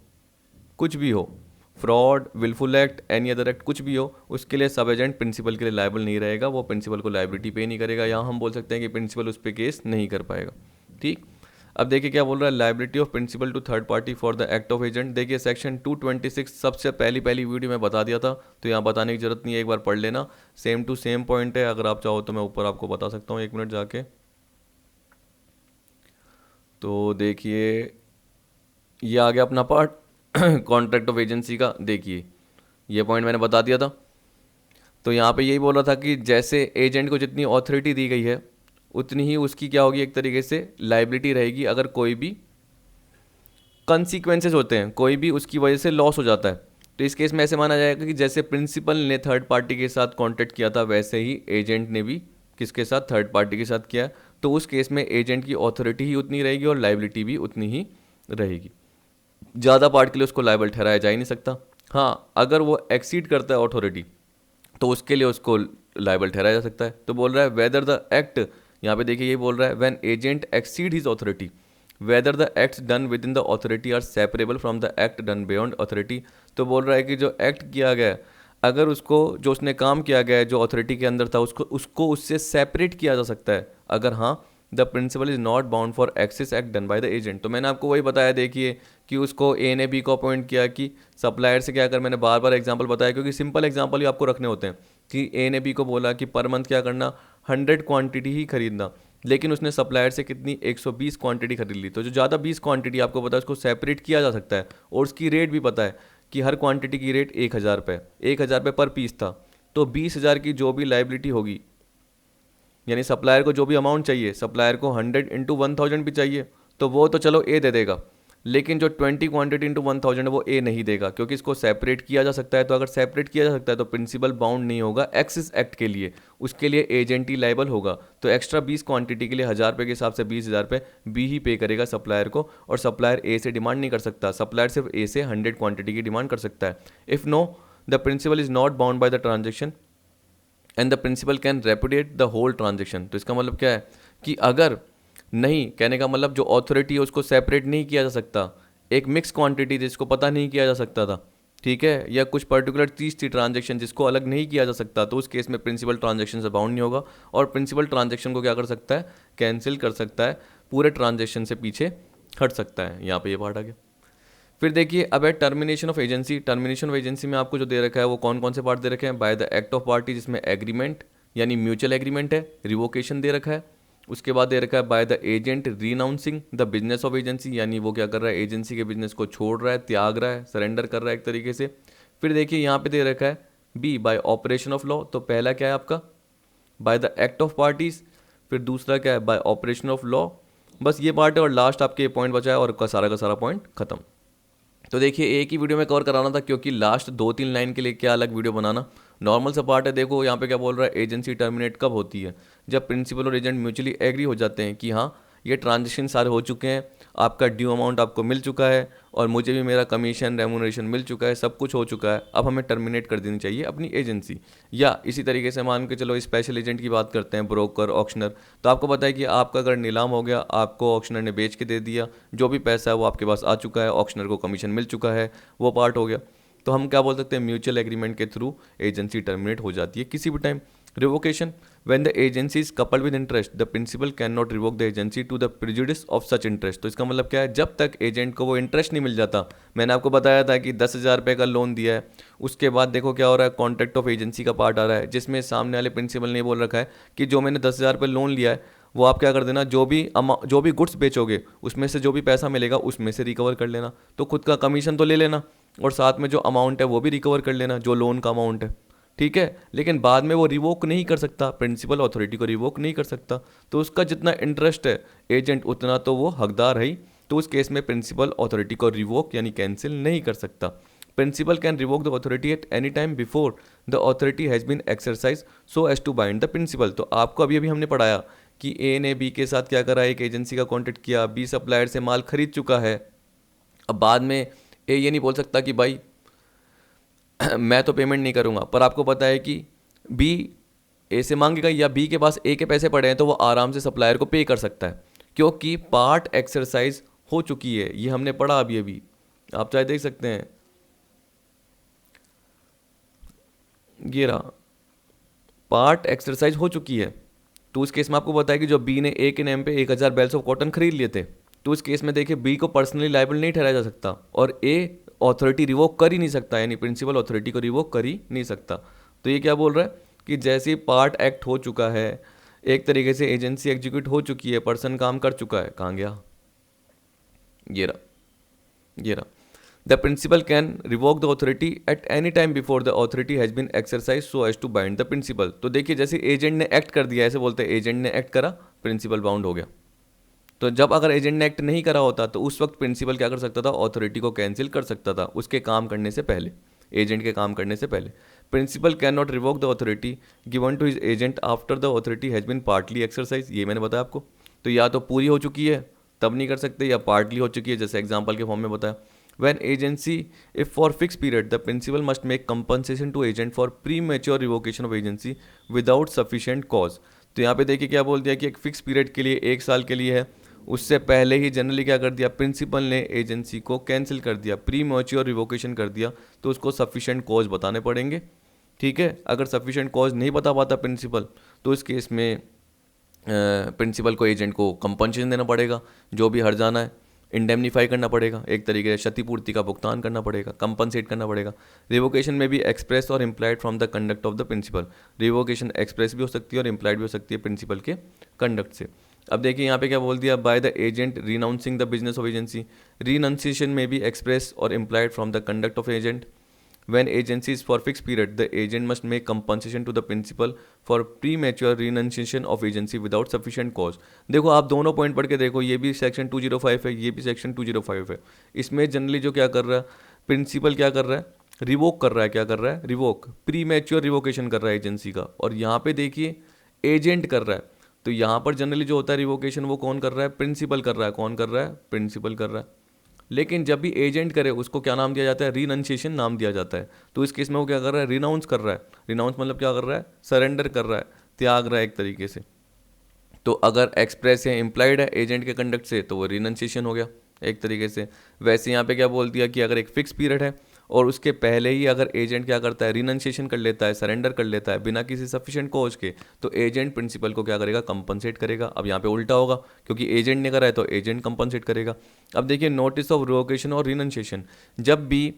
[SPEAKER 1] कुछ भी हो, fraud, wilful act, any other act, कुछ भी हो, उसके लिए सब एजेंट प्रिंसिपल के लिए लायबल नहीं रहेगा, वो प्रिंसिपल को लायबिलिटी पे नहीं करेगा। यहाँ हम बोल सकते हैं कि प्रिंसिपल उस पर केस नहीं कर पाएगा। ठीक, अब देखिए क्या बोल रहा है, liability of principal to third party for the act of agent. देखिए सेक्शन 226 सबसे पहली वीडियो में बता दिया था, तो यहाँ बताने की जरूरत नहीं है, एक बार पढ़ लेना, सेम टू सेम पॉइंट है। अगर आप चाहो तो मैं ऊपर आपको बता सकता हूँ, 1 मिनट जाके। तो देखिए ये आ गया अपना पार्ट कॉन्ट्रैक्ट ऑफ एजेंसी का। देखिए ये पॉइंट मैंने बता दिया था, तो यहाँ पे यही बोल रहा था कि जैसे एजेंट को जितनी ऑथोरिटी दी गई है उतनी ही उसकी क्या होगी, एक तरीके से लाइबिलिटी रहेगी अगर कोई भी कंसीक्वेंसेज होते हैं, कोई भी उसकी वजह से लॉस हो जाता है। तो इस केस में ऐसे माना जाएगा कि जैसे प्रिंसिपल ने थर्ड पार्टी के साथ कॉन्ट्रैक्ट किया था वैसे ही एजेंट ने भी किसके साथ, थर्ड पार्टी के साथ किया। तो उस केस में एजेंट की ऑथोरिटी ही उतनी रहेगी और लाइबिलिटी भी उतनी ही रहेगी। ज़्यादा पार्ट के लिए उसको लायबल ठहराया जा ही नहीं सकता। हाँ, अगर वो एक्सीड करता है ऑथोरिटी तो उसके लिए उसको लायबल ठहराया जा सकता है। तो बोल रहा है वेदर द एक्ट, यहाँ पे देखिए ये बोल रहा है when agent exceed his authority, whether the acts done within the authority are separable from the act done beyond authority. तो बोल रहा है कि जो एक्ट किया गया है, अगर उसको जो उसने काम किया गया है जो अथॉरिटी के अंदर था उसको उससे सेपरेट किया जा सकता है, अगर हाँ the principal is not bound for excess act done by the agent. तो मैंने आपको वही बताया, देखिए कि उसको ए ने बी को अपॉइंट किया कि सप्लायर से क्या कर, मैंने बार बार एग्जांपल बताया क्योंकि सिंपल एग्जांपल ही आपको रखने होते हैं कि ए ने बी को बोला कि पर मंथ क्या करना, 100 क्वांटिटी ही खरीदना, लेकिन उसने सप्लायर से कितनी 120 क्वांटिटी खरीद ली। तो जो ज़्यादा 20 क्वांटिटी आपको पता है उसको सेपरेट किया जा सकता है और उसकी रेट भी पता है कि हर क्वांटिटी की रेट 1000 रुपये, 1000 रुपये पर पीस था। तो 20,000 की जो भी लाइबिलिटी होगी, यानी सप्लायर को जो भी अमाउंट चाहिए, सप्लायर को 100 इंटू 1000 भी चाहिए, तो वो तो चलो ए दे देगा, लेकिन जो 20 क्वांटिटी इंटू 1000 है वो ए नहीं देगा क्योंकि इसको सेपरेट किया जा सकता है। तो अगर सेपरेट किया जा सकता है तो प्रिंसिपल बाउंड नहीं होगा एक्सिस एक्ट के लिए, उसके लिए एजेंट ही लाइबल होगा। तो एक्स्ट्रा 20 क्वांटिटी के लिए 1000 रुपये के हिसाब से 20,000 रुपये बी ही पे करेगा सप्लायर को, और सप्लायर ए से डिमांड नहीं कर सकता, सप्लायर सिर्फ ए से 100 क्वांटिटी की डिमांड कर सकता है। If no the principal is not bound by the transaction and the principal can repudiate the whole transaction. तो इसका मतलब क्या है कि अगर नहीं, कहने का मतलब जो ऑथोरिटी है उसको सेपरेट नहीं किया जा सकता, एक मिक्स क्वांटिटी जिसको पता नहीं किया जा सकता था, ठीक है, या कुछ पर्टिकुलर चीज़ थी ट्रांजेक्शन जिसको अलग नहीं किया जा सकता, तो उस केस में प्रिंसिपल ट्रांजेक्शन से बाउंड नहीं होगा और प्रिंसिपल ट्रांजेक्शन को क्या कर सकता है, कैंसिल कर सकता है, पूरे ट्रांजेक्शन से पीछे हट सकता है। यहाँ पे ये पार्ट आ गया। फिर देखिए अब है termination of agency. Termination of agency में आपको जो दे रखा है वो कौन कौन से पार्ट दे रखे हैं, by the act of party जिसमें एग्रीमेंट यानी म्यूचुअल एग्रीमेंट है, रिवोकेशन दे रखा है, उसके बाद दे रखा है by the agent renouncing the business of agency, यानी वो क्या कर रहा है, एजेंसी के बिजनेस को छोड़ रहा है, त्याग रहा है, सरेंडर कर रहा है एक तरीके से। फिर देखिए यहाँ पे दे रखा है B by operation of law. तो पहला क्या है आपका, by the act of parties, फिर दूसरा क्या है, बाय ऑपरेशन ऑफ लॉ। बस ये पार्ट है और लास्ट आपके पॉइंट बचा है और का सारा पॉइंट खत्म। तो देखिए एक ही वीडियो में कवर कराना था क्योंकि लास्ट 2-3 लाइन के लिए क्या अलग वीडियो बनाना, नॉर्मल सा पार्ट है। देखो यहाँ पे क्या बोल रहा है, एजेंसी टर्मिनेट कब होती है, जब प्रिंसिपल और एजेंट म्यूचुअली एग्री हो जाते हैं कि हाँ ये ट्रांजेक्शन सारे हो चुके हैं, आपका ड्यू अमाउंट आपको मिल चुका है और मुझे भी मेरा कमीशन रेमुनरेशन मिल चुका है, सब कुछ हो चुका है, अब हमें टर्मिनेट कर देनी चाहिए अपनी एजेंसी। या इसी तरीके से मान के चलो स्पेशल एजेंट की बात करते हैं, ब्रोकर, ऑक्शनर। तो आपको पता है कि आपका अगर नीलाम हो गया, आपको ऑक्शनर ने बेच के दे दिया, जो भी पैसा है वो आपके पास आ चुका है, ऑक्शनर को कमीशन मिल चुका है, वो पार्ट हो गया। तो हम क्या बोल सकते हैं, म्यूचुअल एग्रीमेंट के थ्रू एजेंसी टर्मिनेट हो जाती है किसी भी time. Revocation, when the agency is coupled with interest the principal can not revoke the agency to the prejudice of such interest. तो इसका मतलब क्या है, जब तक एजेंट को वो इंटरेस्ट नहीं मिल जाता, मैंने आपको बताया था कि 10,000 रुपये का लोन दिया है, उसके बाद देखो क्या हो रहा है, कॉन्ट्रैक्ट ऑफ एजेंसी का पार्ट आ रहा है जिसमें सामने वाले प्रिंसिपल ने बोल रखा है कि जो मैंने 10,000 रुपये लोन लिया है वो आप क्या कर देना, जो भी गुड्स बेचोगे उसमें से जो भी पैसा मिलेगा उसमें से रिकवर कर लेना। तो खुद का कमीशन तो ले लेना और साथ में जो अमाउंट है वो भी रिकवर कर लेना, जो लोन का अमाउंट है, ठीक है। लेकिन बाद में वो रिवोक नहीं कर सकता, प्रिंसिपल अथॉरिटी को रिवोक नहीं कर सकता, तो उसका जितना इंटरेस्ट है एजेंट उतना तो वो हकदार है ही। तो उस केस में प्रिंसिपल अथॉरिटी को रिवोक यानी कैंसिल नहीं कर सकता। Principal can revoke the authority at any time before the authority has been exercise so as to bind the principal. तो आपको अभी अभी हमने पढ़ाया कि ए ने बी के साथ क्या करा, एक एजेंसी का कॉन्टेक्ट किया, बी सप्लायर से माल खरीद चुका है। अब बाद में ए ये नहीं बोल सकता कि भाई मैं तो पेमेंट नहीं करूँगा, पर आपको पता है कि बी ए से मांगेगा या बी के पास ए के पैसे पड़े हैं तो वो आराम से सप्लायर को पे कर सकता है, क्योंकि पार्ट एक्सरसाइज हो चुकी है। ये हमने पढ़ा अभी अभी, आप चाहे देख सकते हैं, ये रहा, पार्ट एक्सरसाइज हो चुकी है। तो उस केस में आपको बताया कि जो बी ने ए के नेम पे 1000 बैल्स ऑफ कॉटन खरीद लिए थे, तो उस केस में देखिए बी को पर्सनली लायबल नहीं ठहराया जा सकता और ए अथॉरिटी रिवोक कर ही नहीं सकता, यानी प्रिंसिपल अथॉरिटी को रिवोक कर ही नहीं सकता। तो ये क्या बोल रहा है कि जैसे ही पार्ट एक्ट हो चुका है, एक तरीके से एजेंसी एग्जीक्यूट हो चुकी है, पर्सन काम कर चुका है, कहाँ गया, ये रहा। The principal can revoke the authority at any time before the authority has been exercise so as to bind the principal. तो देखिए जैसे एजेंट ने एक्ट कर दिया, ऐसे बोलते हैं एजेंट ने एक्ट करा, प्रिंसिपल बाउंड हो गया। तो जब अगर एजेंट ने एक्ट नहीं करा होता तो उस वक्त प्रिंसिपल क्या कर सकता था, अथॉरिटी को कैंसिल कर सकता था उसके काम करने से पहले, एजेंट के काम करने से पहले। Principal can not revoke the authority given to his agent after the authority has been partly exercise, ये मैंने बताया आपको। तो या तो पूरी हो चुकी है तब नहीं कर सकते, या पार्टली हो चुकी है, जैसे एग्जाम्पल के फॉर्म में बताया। When agency, if for fixed period, the principal must make compensation to agent for premature revocation of agency without sufficient cause। तो यहाँ पे देखिए क्या बोल दिया कि एक फिक्स पीरियड के लिए, 1 साल के लिए है, उससे पहले ही जनरली क्या कर दिया, प्रिंसिपल ने एजेंसी को कैंसिल कर दिया, प्री मैच्योर रिवोकेशन कर दिया, तो उसको सफिशिएंट कॉज बताने पड़ेंगे। ठीक है, अगर सफिशिएंट कॉज नहीं बता पाता प्रिंसिपल, तो इस केस में प्रिंसिपल को एजेंट को कंपनसेशन देना पड़ेगा, जो भी हर जाना है, इंडेमनीफाई करना पड़ेगा, एक तरीके से क्षतिपूर्ति का भुगतान करना पड़ेगा, कंपनसेट करना पड़ेगा। रिवोकेशन में भी एक्सप्रेस और implied from the conduct of the principal. Revocation express भी हो सकती है और इम्प्लाइड भी हो सकती है प्रिंसिपल के कंडक्ट से। अब देखिए यहाँ पे क्या बोल दिया, bye the agent renouncing the business of agency. Renunciation में भी एक्सप्रेस और implied from the conduct of agent. When agency is for fixed period, the agent must make compensation to the principal for premature renunciation of agency without sufficient cause। देखो आप दोनों point पढ़ के देखो, ये भी सेक्शन 205 है, ये भी सेक्शन 205 है। इसमें जनरली जो क्या कर रहा है, प्रिंसिपल क्या कर रहा है, रिवोक कर रहा है, क्या कर रहा है, रिवोक, प्री मैच्योर रिवोकेशन कर रहा है एजेंसी का, और यहाँ पे देखिए एजेंट कर रहा है। तो यहाँ पर जनरली जो होता है रिवोकेशन वो कौन कर रहा है, प्रिंसिपल कर रहा है। कौन कर रहा है, प्रिंसिपल कर रहा है। लेकिन जब भी एजेंट करे उसको क्या नाम दिया जाता है, रिनंसिएशन नाम दिया जाता है। तो इस केस में वो क्या कर रहा है, रिनाउंस कर रहा है। रिनाउंस मतलब क्या कर रहा है, सरेंडर कर रहा है, त्याग रहा है एक तरीके से। तो अगर एक्सप्रेस है, इम्प्लाइड है एजेंट के कंडक्ट से, तो वो रिनंसिएशन हो गया एक तरीके से। वैसे यहाँ पे क्या बोल दिया कि अगर एक फिक्स पीरियड है और उसके पहले ही अगर एजेंट क्या करता है, रिनंसिएशन कर लेता है, सरेंडर कर लेता है बिना किसी सफिशिएंट कॉज के, तो एजेंट प्रिंसिपल को क्या करेगा, कंपनसेट करेगा। अब यहाँ पे उल्टा होगा, क्योंकि एजेंट ने करा है तो एजेंट कंपनसेट करेगा। अब देखिए नोटिस ऑफ रिवोकेशन और रिनंसिएशन, जब भी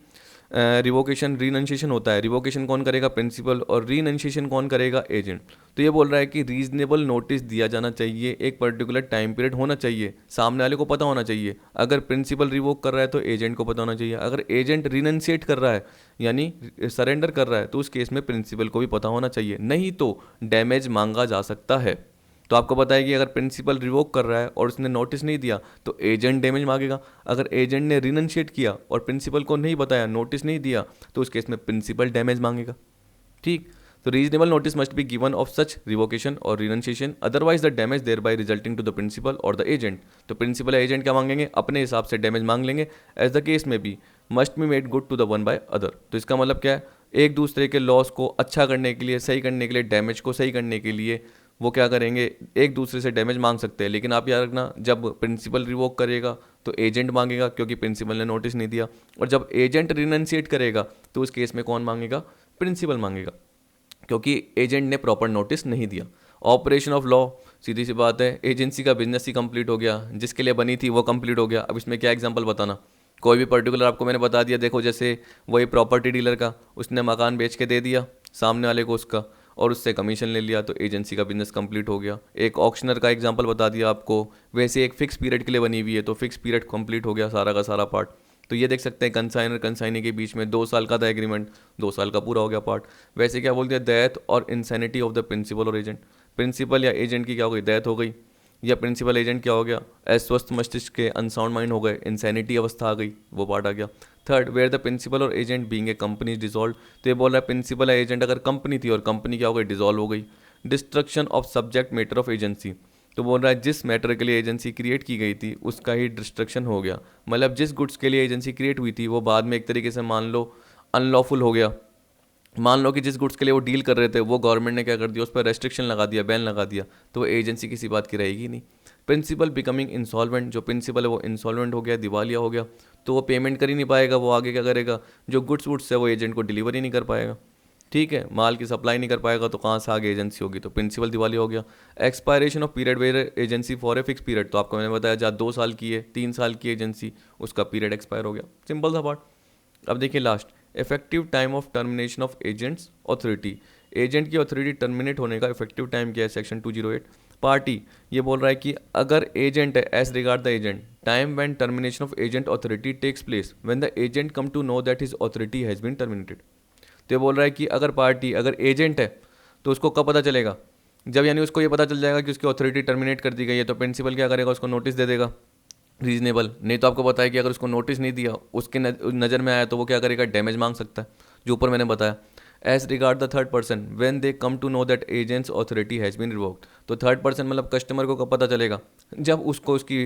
[SPEAKER 1] रिवोकेशन रिनंसिएशन होता है, रिवोकेशन कौन करेगा, प्रिंसिपल, और रिनंसिएशन कौन करेगा, एजेंट। तो ये बोल रहा है कि रीजनेबल नोटिस दिया जाना चाहिए, एक पर्टिकुलर टाइम पीरियड होना चाहिए, सामने वाले को पता होना चाहिए। अगर प्रिंसिपल रिवोक कर रहा है तो एजेंट को पता होना चाहिए। अगर एजेंट रिनंसिएट कर रहा है यानी सरेंडर कर रहा है, तो उस केस में प्रिंसिपल को भी पता होना चाहिए, नहीं तो डैमेज मांगा जा सकता है। तो आपको पता है कि अगर प्रिंसिपल रिवोक कर रहा है और उसने नोटिस नहीं दिया तो एजेंट डैमेज मांगेगा। अगर एजेंट ने रिनंशिएट किया और प्रिंसिपल को नहीं बताया, नोटिस नहीं दिया, तो उस केस में प्रिंसिपल डैमेज मांगेगा। ठीक, तो reasonable notice must be given of such revocation or renunciation, otherwise the damage thereby resulting to the principal or the agent. तो प्रिंसिपल या एजेंट क्या मांगेंगे, अपने हिसाब से डैमेज मांग लेंगे, as the case may be must be made good to the one by other. तो इसका मतलब क्या है, एक दूसरे के लॉस को अच्छा करने के लिए, सही करने के लिए, डैमेज को सही करने के लिए वो क्या करेंगे, एक दूसरे से डैमेज मांग सकते हैं। लेकिन आप याद रखना, जब प्रिंसिपल रिवोक करेगा तो एजेंट मांगेगा, क्योंकि प्रिंसिपल ने नोटिस नहीं दिया, और जब एजेंट रिनंसिएट करेगा तो उस केस में कौन मांगेगा, प्रिंसिपल मांगेगा, क्योंकि एजेंट ने प्रॉपर नोटिस नहीं दिया। ऑपरेशन ऑफ लॉ, सीधी सी बात है, एजेंसी का बिजनेस ही कंप्लीट हो गया, जिसके लिए बनी थी वो कंप्लीट हो गया। अब इसमें क्या एग्जांपल बताना, कोई भी पर्टिकुलर आपको मैंने बता दिया। देखो जैसे वही प्रॉपर्टी डीलर का, उसने मकान बेच के दे दिया सामने वाले को उसका, और उससे कमीशन ले लिया, तो एजेंसी का बिजनेस कंप्लीट हो गया। एक ऑक्शनर का एग्जांपल बता दिया आपको, वैसे एक फिक्स पीरियड के लिए बनी हुई है, तो फिक्स पीरियड कंप्लीट हो गया सारा का सारा पार्ट। तो ये देख सकते हैं कंसाइनर कंसाइनी के बीच में 2 साल का था एग्रीमेंट, 2 साल का पूरा हो गया पार्ट। वैसे क्या बोल दिया, डेथ और इंसैनिटी ऑफ द प्रिंसिपल और एजेंट, प्रिंसिपल या एजेंट की क्या हो गई, डेथ हो गई, या प्रिंसिपल एजेंट क्या हो गया, अस्वस्थ मस्तिष्क के, अनसाउंड माइंड हो गए, इंसैनिटी अवस्था आ गई, वो पार्ट आ गया। थर्ड, वेयर द प्रिंसिपल और agent being a company dissolve, तो ये बोल रहा है प्रिंसिपल या एजेंट अगर कंपनी थी और कंपनी क्या हो गई, डिसॉल्व हो गई। Destruction of subject matter of agency, तो बोल रहा है जिस मैटर के लिए एजेंसी क्रिएट की गई थी उसका ही डिस्ट्रक्शन हो गया, मतलब जिस गुड्स के लिए एजेंसी क्रिएट हुई थी वो बाद में एक तरीके से मान लो अनलॉफुल हो गया। मान लो कि जिस गुड्स के लिए वो डील कर रहे थे वो गवर्नमेंट ने क्या कर दिया, उस पर रेस्ट्रिक्शन लगा दिया, बैन लगा दिया, तो वो एजेंसी किसी बात की रहेगी नहीं। प्रिंसिपल बिकमिंग इंसॉल्वेंट, जो प्रिंसिपल है वो इंसॉल्वेंट हो गया, दिवालिया हो गया, तो वो पेमेंट कर ही नहीं पाएगा, वो आगे क्या करेगा, जो गुड्स वुड्स है वो एजेंट को डिलीवर ही नहीं कर पाएगा। ठीक है, माल की सप्लाई नहीं कर पाएगा तो कहाँ से आगे एजेंसी होगी, तो प्रिंसिपल दिवालिया हो गया। Expiration of period where agency for a fix period, तो आपको मैंने बताया जहाँ 2 साल की है, 3 साल की एजेंसी, उसका पीरियड एक्सपायर हो गया, सिंपल सा पार्ट। अब देखिए last, effective time of termination of agents authority, agent की अथॉरिटी टर्मिनेट होने का इफेक्टिव टाइम क्या है, सेक्शन 208। पार्टी, ये बोल रहा है कि अगर एजेंट है, as regard the agent, time when termination of agent authority takes place when the agent come to know that his authority has been terminated. तो ये बोल रहा है कि अगर पार्टी, अगर एजेंट है तो उसको कब पता चलेगा, जब यानी उसको ये पता चल जाएगा कि उसकी अथॉरिटी टर्मिनेट कर दी गई है, तो प्रिंसिपल क्या करेगा, उसको नोटिस दे देगा, रीजनेबल। नहीं तो आपको पता है कि अगर उसको नोटिस नहीं दिया, उसके नज़र में आया, तो वो क्या करेगा, डैमेज मांग सकता है, जो ऊपर मैंने बताया। As regard the third person when they come to know that agent's authority has been revoked, तो थर्ड पर्सन मतलब कस्टमर को कब पता चलेगा, जब उसको उसकी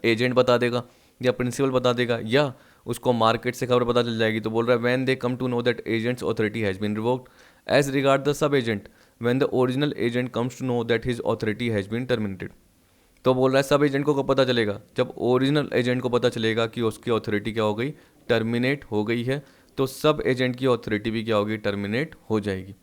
[SPEAKER 1] एजेंट बता देगा या प्रिंसिपल बता देगा या उसको मार्केट से खबर पता चल जाएगी। तो बोल रहा है when they come to know that agent's authority has been revoked. As regard the sub agent when the original agent comes to know that his authority has been terminated. तो बोल रहा है सब एजेंट को कब पता चलेगा, जब original agent को पता चलेगा कि उसकी अथॉरिटी क्या हो गई, टर्मिनेट हो गई है, तो सब एजेंट की अथॉरिटी भी क्या होगी, टर्मिनेट हो जाएगी।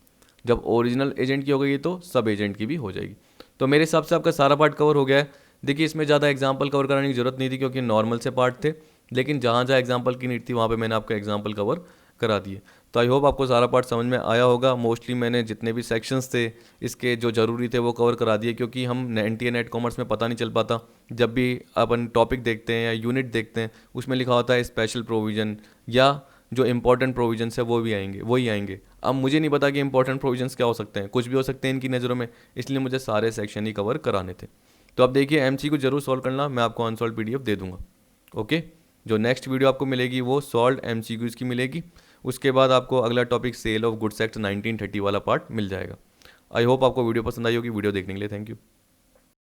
[SPEAKER 1] जब ओरिजिनल एजेंट की हो गई तो सब एजेंट की भी हो जाएगी। तो मेरे हिसाब से आपका सारा पार्ट कवर हो गया है। देखिए इसमें ज़्यादा एग्जाम्पल कवर कराने की जरूरत नहीं थी क्योंकि नॉर्मल से पार्ट थे, लेकिन जहाँ जहाँ एग्जाम्पल की नीड थी वहाँ पे मैंने आपको एग्जाम्पल कवर करा दिए। तो आई होप आपको सारा पार्ट समझ में आया होगा। मोस्टली मैंने जितने भी सेक्शंस थे इसके जो ज़रूरी थे वो कवर करा दिए, क्योंकि हम एनटीए नेट कॉमर्स में पता नहीं चल पाता, जब भी अपन टॉपिक देखते हैं या यूनिट देखते हैं उसमें लिखा होता है स्पेशल प्रोविज़न, या जो इंपॉर्टेंट प्रोविजंस है वो भी आएंगे, वही आएंगे। अब मुझे नहीं पता कि इंपॉर्टेंट प्रोविजंस क्या हो सकते हैं, कुछ भी हो सकते हैं इनकी नज़रों में, इसलिए मुझे सारे सेक्शन ही कवर कराने थे। तो अब देखिए एमसीक्यू जरूर सॉल्व करना, मैं आपको अनसॉल्व पीडीएफ दे दूंगा। ओके, जो नेक्स्ट वीडियो आपको मिलेगी वो सॉल्व एमसीक्यूज़ की मिलेगी। उसके बाद आपको अगला topic sale of goods act 1930 वाला पार्ट मिल जाएगा। आई होप आपको वीडियो पसंद आई होगी। वीडियो देखने के लिए थैंक यू।